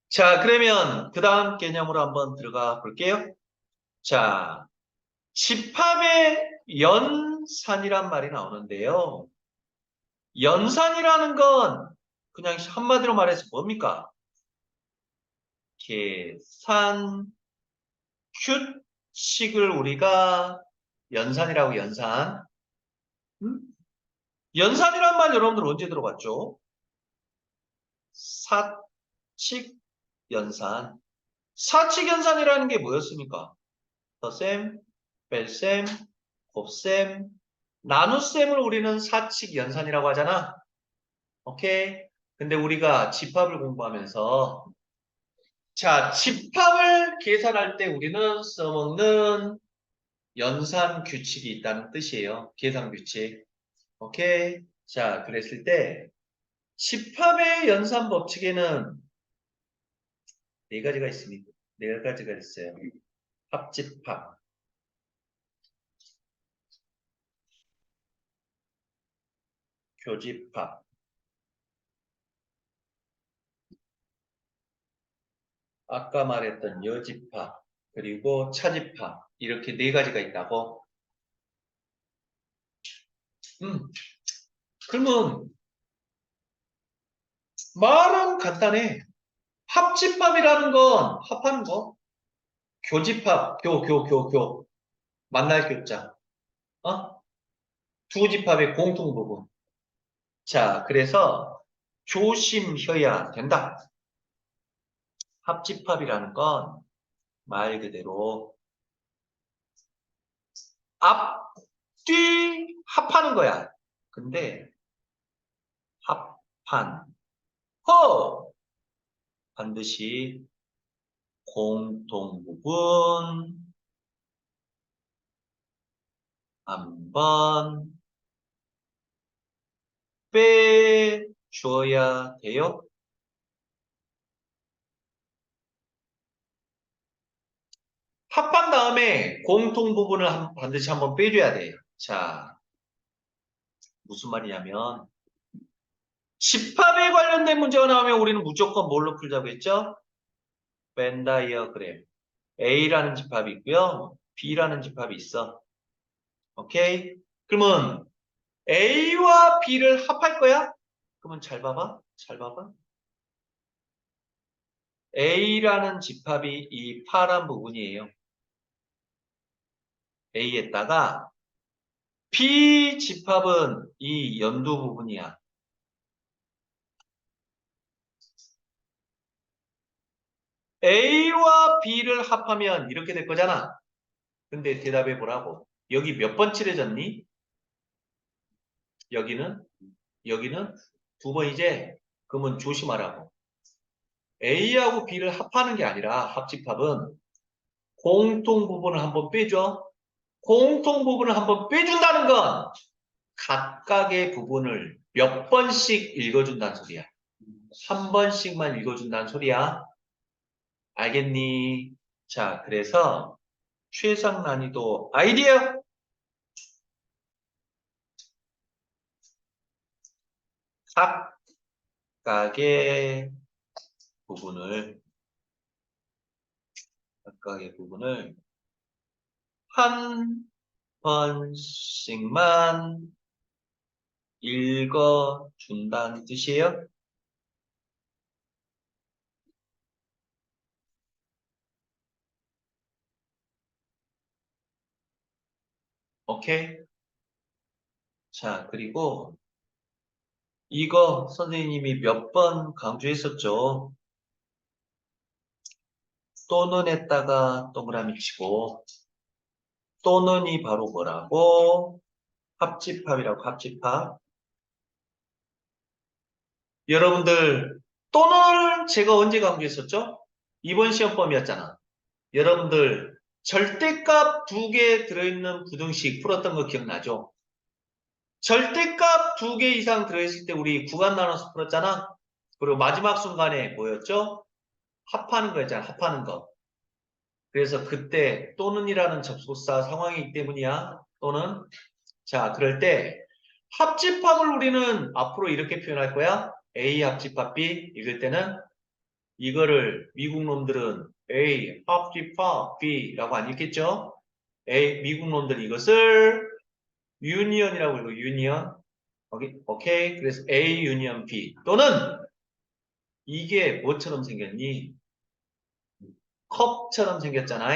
자, 그러면 그 다음 개념으로 한번 들어가 볼게요. 자, 집합의 연산이란 말이 나오는데요. 연산이라는 건 그냥 한마디로 말해서 뭡니까? 계산 규칙을 우리가 연산이라고 연산. 음? 연산이란 말 여러분들 언제 들어봤죠? 사칙 연산. 사칙 연산이라는 게 뭐였습니까? 더셈, 뺄셈, 곱셈, 나눗셈을 우리는 사칙 연산이라고 하잖아. 오케이? 근데 우리가 집합을 공부하면서 자, 집합을 계산할 때 우리는 써먹는 연산 규칙이 있다는 뜻이에요. 계산 규칙. 오케이? 자, 그랬을 때 집합의 연산 법칙에는 네 가지가 있습니다. 네 가지가 있어요. 합집합, 교집합, 아까 말했던 여집합, 그리고 차집합 이렇게 네 가지가 있다고. 음, 그러면 말은 간단해. 합집합이라는 건 합하는 거. 교집합, 만날 교자. 어? 두 집합의 공통 부분. 자, 그래서 조심해야 된다. 합집합이라는 건 말 그대로 앞, 뒤 합하는 거야. 근데 합한 허 반드시 공통 부분 한번 빼줘야 돼요. 합한 다음에 공통 부분을 반드시 한번 빼줘야 돼요. 자, 무슨 말이냐면 집합에 관련된 문제가 나오면 우리는 무조건 뭘로 풀자고 했죠? 벤 다이어그램. A라는 집합이 있고요. B라는 집합이 있어. 오케이? 그러면 A와 B를 합할 거야? 그러면 잘 봐봐. 잘 봐봐. A라는 집합이 이 파란 부분이에요. A에다가 B 집합은 이 연두 부분이야. A와 B를 합하면 이렇게 될 거잖아. 근데 대답해 보라고. 여기 몇 번 칠해졌니? 여기는? 여기는? 두 번이지? 그러면 조심하라고. A하고 B를 합하는 게 아니라 합집합은 공통 부분을 한번 빼줘. 공통 부분을 한번 빼준다는 건 각각의 부분을 몇 번씩 읽어준다는 소리야. 한 번씩만 읽어준다는 소리야. 알겠니? 자, 그래서 최상 난이도 아이디어 각각의 부분을 한 번씩만 읽어준다는 뜻이에요. 오케이? 자, 그리고 이거 선생님이 몇 번 강조했었죠. 또는 했다가 동그라미 치고 또는이 바로 뭐라고? 합집합이라고 합집합. 여러분들 또는 제가 언제 강조했었죠? 이번 시험범위였잖아. 여러분들 절대값 두 개 들어있는 부등식 풀었던 거 기억나죠? 절대값 두 개 이상 들어있을 때 우리 구간 나눠서 풀었잖아. 그리고 마지막 순간에 뭐였죠? 합하는 거였잖아. 합하는 거. 그래서 그때 또는이라는 접속사 상황이기 때문이야. 또는 자 그럴 때 합집합을 우리는 앞으로 이렇게 표현할 거야. A 합집합 B 읽을 때는 이거를 미국 놈들은 A 합집합 B라고 안 읽겠죠? 미국 놈들이 이것을 유니언이라고 읽고 유니언. 오케이. 그래서 A 유니언 B 또는 이게 뭐처럼 생겼니? 컵처럼 생겼잖아.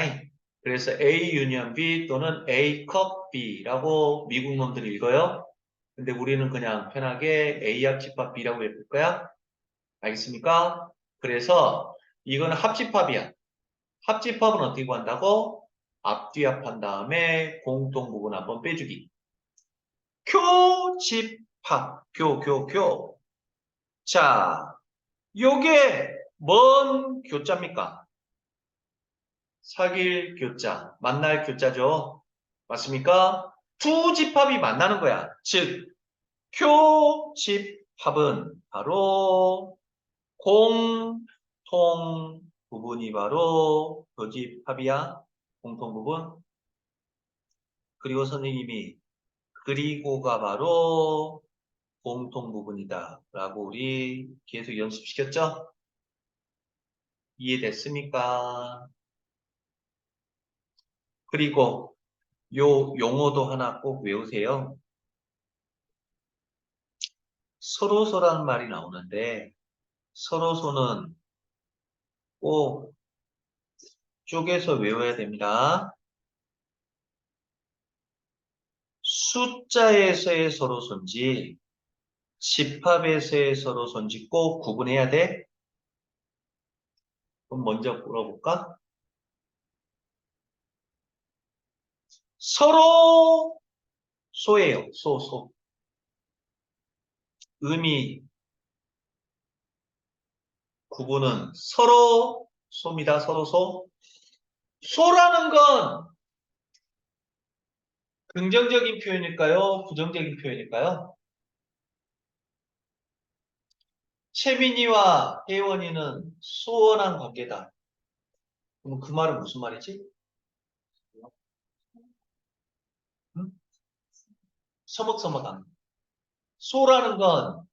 그래서 A 유니언 B 또는 A 컵 B라고 미국 놈들이 읽어요. 근데 우리는 그냥 편하게 A 합집합 B라고 읽을 거야. 알겠습니까? 그래서 이거는 합집합이야. 합집합은 어떻게 구한다고? 앞뒤 합한 다음에 공통 부분 한번 빼주기. 교집합. 교. 자, 요게 뭔 교자입니까? 사귈 교자, 만날 교자죠. 맞습니까? 두 집합이 만나는 거야. 즉, 교집합은 바로 공통 부분이 바로 교집합이야. 공통 부분. 그리고 선생님이 그리고가 바로 공통 부분이다. 라고 우리 계속 연습시켰죠? 이해됐습니까? 그리고 요 용어도 하나 꼭 외우세요. 서로소라는 말이 나오는데 서로소는 꼭 쪼개서 외워야 됩니다. 숫자에서의 서로소인지 집합에서의 서로소인지 꼭 구분해야 돼. 그럼 먼저 물어볼까? 서로소예요. 소. 의미 구분은 서로소입니다. 서로소. 소라는 건 긍정적인 표현일까요? 부정적인 표현일까요? 채민이와 혜원이는 소원한 관계다. 그럼 그 말은 무슨 말이지? 응? 서먹서먹한. 소라는 건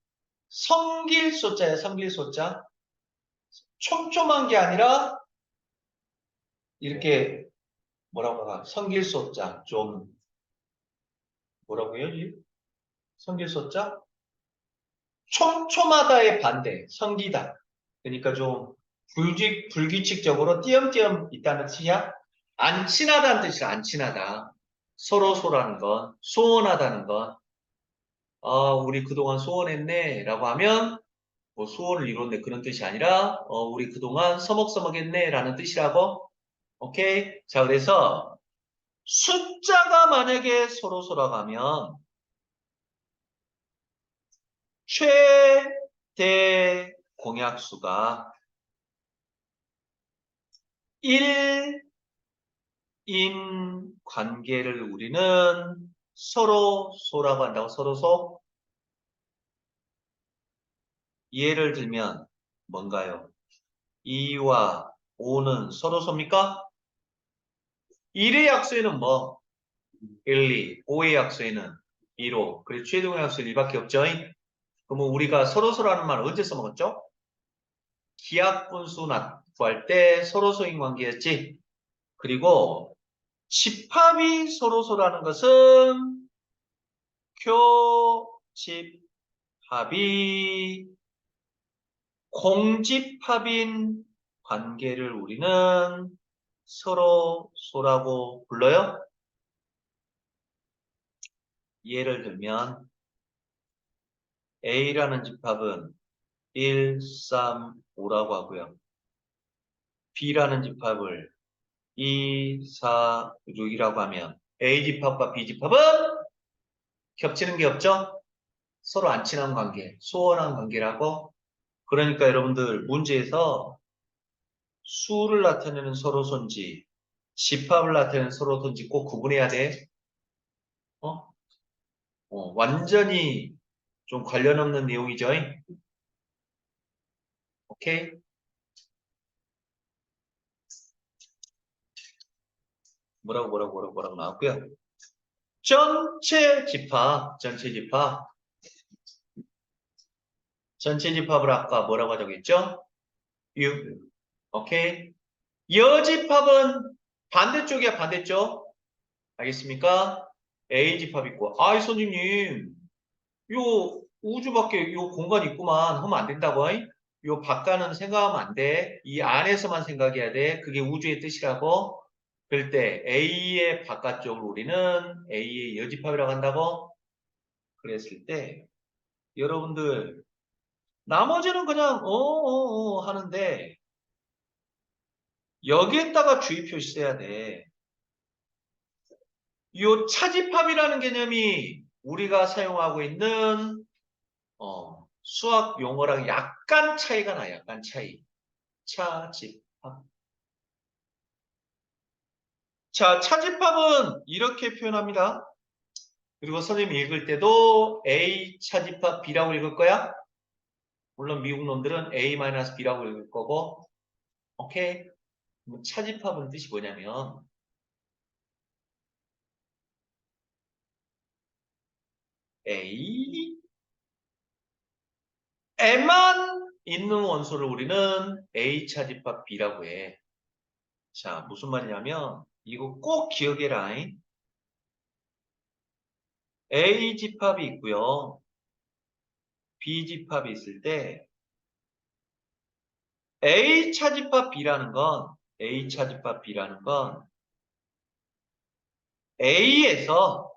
성길소자야, 성길소자. 촘촘한 게 아니라 이렇게 뭐라고 할까? 성길소자. 좀 뭐라고 해야지? 성길소자? 촘촘하다의 반대, 성기다. 그러니까 좀 불규칙적으로 띄엄띄엄 있다는 뜻이야. 안 친하다는 뜻이야, 안 친하다. 서로라는 건, 소원하다는 건, 우리 그동안 소원했네, 라고 하면, 뭐 소원을 이뤘네, 그런 뜻이 아니라, 우리 그동안 서먹서먹했네, 라는 뜻이라고. 오케이? 자, 그래서, 숫자가 만약에 서로라고 하면, 최대 공약수가 1인 관계를 우리는 서로소라고 한다고. 서로소. 예를 들면 뭔가요? 2와 5는 서로소입니까? 1의 약수에는 뭐? 1, 2. 5의 약수에는 2, 5. 그래서 최대 공약수는 1밖에 없죠. 그러면 우리가 서로소라는 말을 언제 써먹었죠? 기하분수 구할 때 서로소인 관계였지. 그리고 집합이 서로소라는 것은 교집합이 공집합인 관계를 우리는 서로소라고 불러요. 예를 들면 A라는 집합은 1, 3, 5라고 하고요. B라는 집합을 2, 4, 6이라고 하면 A집합과 B집합은 겹치는 게 없죠? 서로 안 친한 관계, 소원한 관계라고. 그러니까 여러분들 문제에서 수를 나타내는 서로소인지 집합을 나타내는 서로소인지 꼭 구분해야 돼. 어? 완전히 좀 관련 없는 내용이죠. 오케이? 뭐라고 나왔고요. 전체 집합을 아까 뭐라고 하자고 했죠? 6. 오케이? 여집합은 반대쪽이야, 반대쪽. 알겠습니까? A집합 있고, 아이, 선생님, 요 우주 밖에 요 공간 있구만 하면 안 된다고. 요 바깥은 생각하면 안 돼. 이 안에서만 생각해야 돼. 그게 우주의 뜻이라고. 그럴 때 A의 바깥쪽을 우리는 A의 여집합이라고 한다고. 그랬을 때 여러분들 나머지는 그냥 하는데 여기에다가 주의 표시 써야 돼. 요 차집합이라는 개념이 우리가 사용하고 있는 수학 용어랑 약간 차이가 나, 약간 차이. 차집합. 자, 차집합은 이렇게 표현합니다. 그리고 선생님이 읽을 때도 A 차집합 B라고 읽을 거야. 물론 미국 놈들은 A-B라고 읽을 거고. 오케이? 그럼 차집합은 뜻이 뭐냐면 A에만 있는 원소를 우리는 A 차집합 B라고 해. 자, 무슨 말이냐면 이거 꼭 기억해라. A 집합이 있고요. B 집합이 있을 때 A 차집합 B라는 건 A에서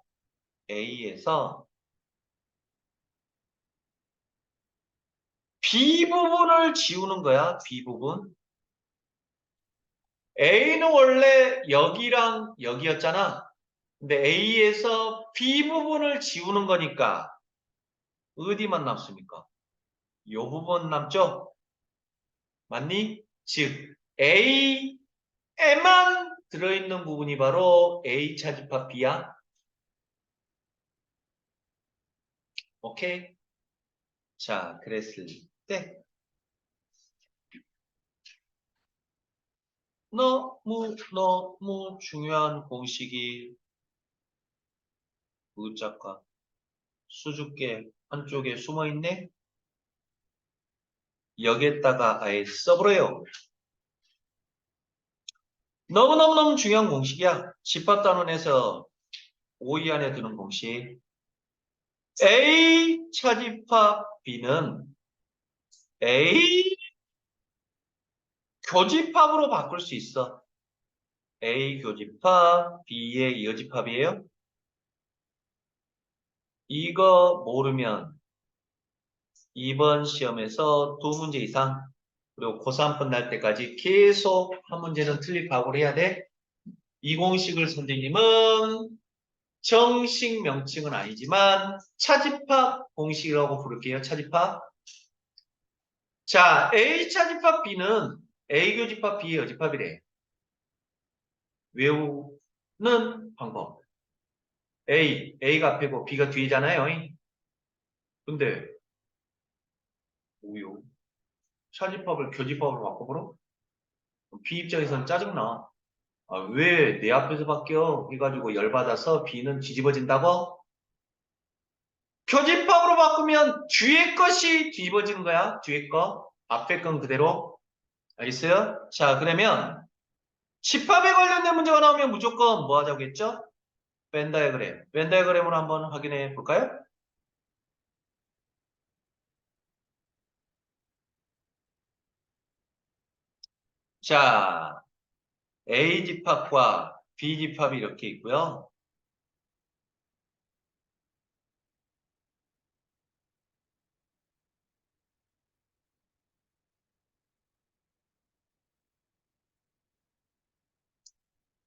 B 부분을 지우는 거야. B 부분. A는 원래 여기랑 여기였잖아. 근데 A에서 B 부분을 지우는 거니까 어디만 남습니까? 요 부분 남죠? 맞니? 즉 A에만 들어있는 부분이 바로 A 차집합 B야. 오케이? 자, 그랬을 때 너무 중요한 공식이 무작과 수줍게 한쪽에 숨어 있네? 여기에다가 아예 써버려요. 너무너무너무 중요한 공식이야. 집합단원에서 5위 안에 드는 공식. A 차집합 B는 A 교집합으로 바꿀 수 있어. A 교집합 B의 여집합이에요. 이거 모르면 이번 시험에서 2문제 이상 그리고 고3 끝날 때까지 계속 한 문제는 틀릴 각오를 해야 돼. 이 공식을 선생님은 정식 명칭은 아니지만 차집합 공식이라고 부를게요. 차집합. 자, A 차집합 B는 A 교집합 B의 여집합이래. 외우는 방법. A가 앞이고 B가 뒤잖아요. 근데 뭐요? 차집합을 교집합으로 바꿔보러? B 입장에서는 짜증나. 아, 왜 내 앞에서 바뀌어? 해가지고 열받아서 B는 뒤집어진다고? 교집합으로 바꾸면 뒤에 것이 뒤집어지는 거야. 뒤에 거. 앞에 건 그대로. 알겠어요? 자, 그러면 집합에 관련된 문제가 나오면 무조건 뭐 하자고 했죠? 벤 다이어그램. 벤 다이어그램으로 한번 확인해 볼까요? 자, A 집합과 B 집합이 이렇게 있고요.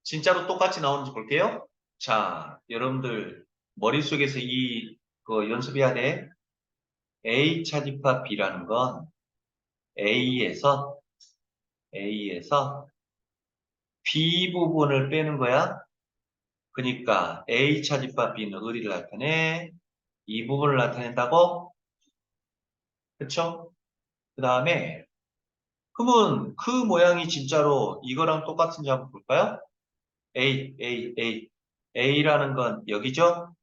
진짜로 똑같이 나오는지 볼게요. 자, 여러분들 머릿속에서 그 연습해야 돼. A 차집합 B라는 건 A에서 B 부분을 빼는 거야. 그러니까 A 차집합 B는 어디를 나타내? 이 부분을 나타낸다고? 그쵸? 그 다음에 그러면 그 모양이 진짜로 이거랑 똑같은지 한번 볼까요? A. A라는 건 여기죠?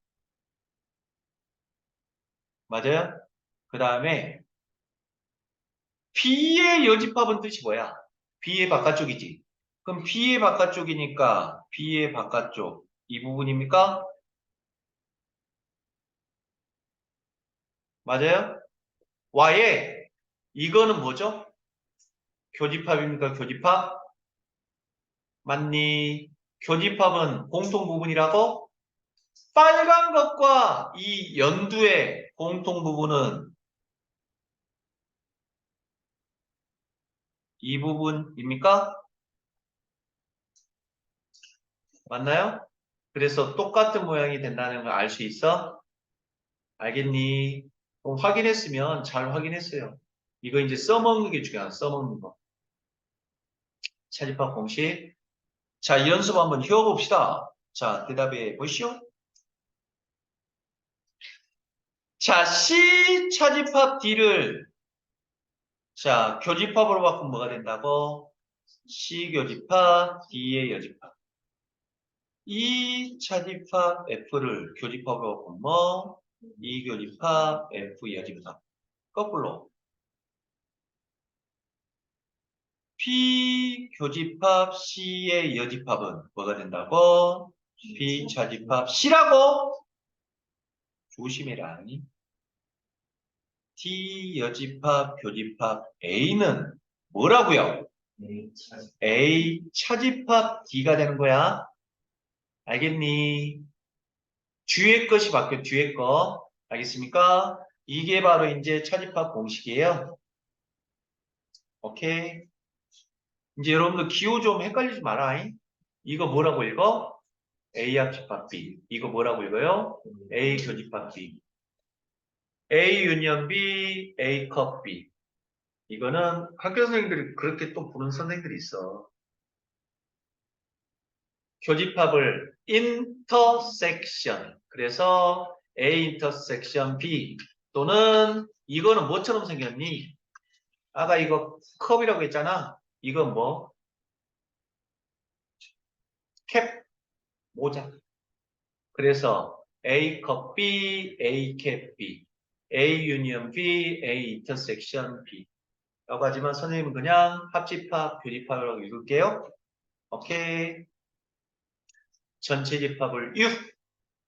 맞아요? 그 다음에 B의 여집합은 뜻이 뭐야? B의 바깥쪽이지. 그럼 B의 바깥쪽이니까 B의 바깥쪽 이 부분입니까? 맞아요? Y에 이거는 뭐죠? 교집합입니까? 교집합? 맞니? 교집합은 공통 부분이라고? 빨간 것과 이 연두의 공통 부분은 이 부분입니까? 맞나요? 그래서 똑같은 모양이 된다는 걸 알 수 있어? 알겠니? 확인했으면 잘 확인했어요. 이거 이제 써먹는 게 중요하다. 써먹는 거. 차집합 공식. 자, 이 연습 한번 해봅시다. 자, 대답해 보시오. 자, C 차집합 D를 자, 교집합으로 바꾸면 뭐가 된다고? C 교집합, D의 여집합. 이 차집합 F를 교집합으로 바꾸면 뭐? 이 교집합, F 여집합. 거꾸로. P 교집합 C의 여집합은 뭐가 된다고? P 차집합 C라고? 조심해라. T 여집합 교집합 A는 뭐라고요? A 차집합 D가 되는 거야. 알겠니? 뒤에 것이 바뀌어, 뒤에 거. 알겠습니까? 이게 바로 이제 차집합 공식이에요. 오케이. 이제 여러분들 기호 좀 헷갈리지 마라. 이거 뭐라고 읽어? A 합집합 B. 이거 뭐라고 읽어요? A 교집합 B. A 유니언 B, A 컵 B. 이거는 학교 선생님들이 그렇게 또 부르는 선생님들이 있어. 교집합을 인터섹션. 그래서 A 인터섹션 B 또는 이거는 뭐처럼 생겼니? 아까 이거 컵이라고 했잖아. 이건 뭐? 캡, 모자. 그래서 A 컵 B, A 캡 B, A 유니언 B, A 인터섹션 B. 라고 하지만 선생님은 그냥 합집합, 교집합이라고 읽을게요. 오케이. 전체 집합을 6,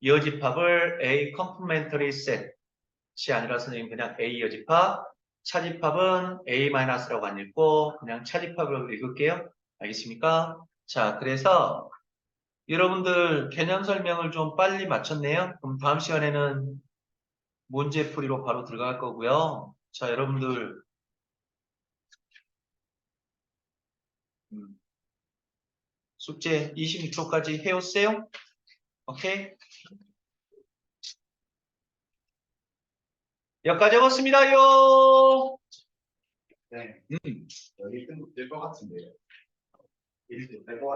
여집합을 A complementary set이 아니라 선생님 그냥 A 여집합, 차집합은 A-라고 안 읽고 그냥 차집합으로 읽을게요. 알겠습니까? 자, 그래서 여러분들 개념 설명을 좀 빨리 마쳤네요. 그럼 다음 시간에는 문제풀이로 바로 들어갈 거고요. 자, 여러분들 숙제 26초까지 해오세요. 오케이? 여기까지 해봤습니다요. 네. 여기 뜬, 될것 같은데요. 1등 될것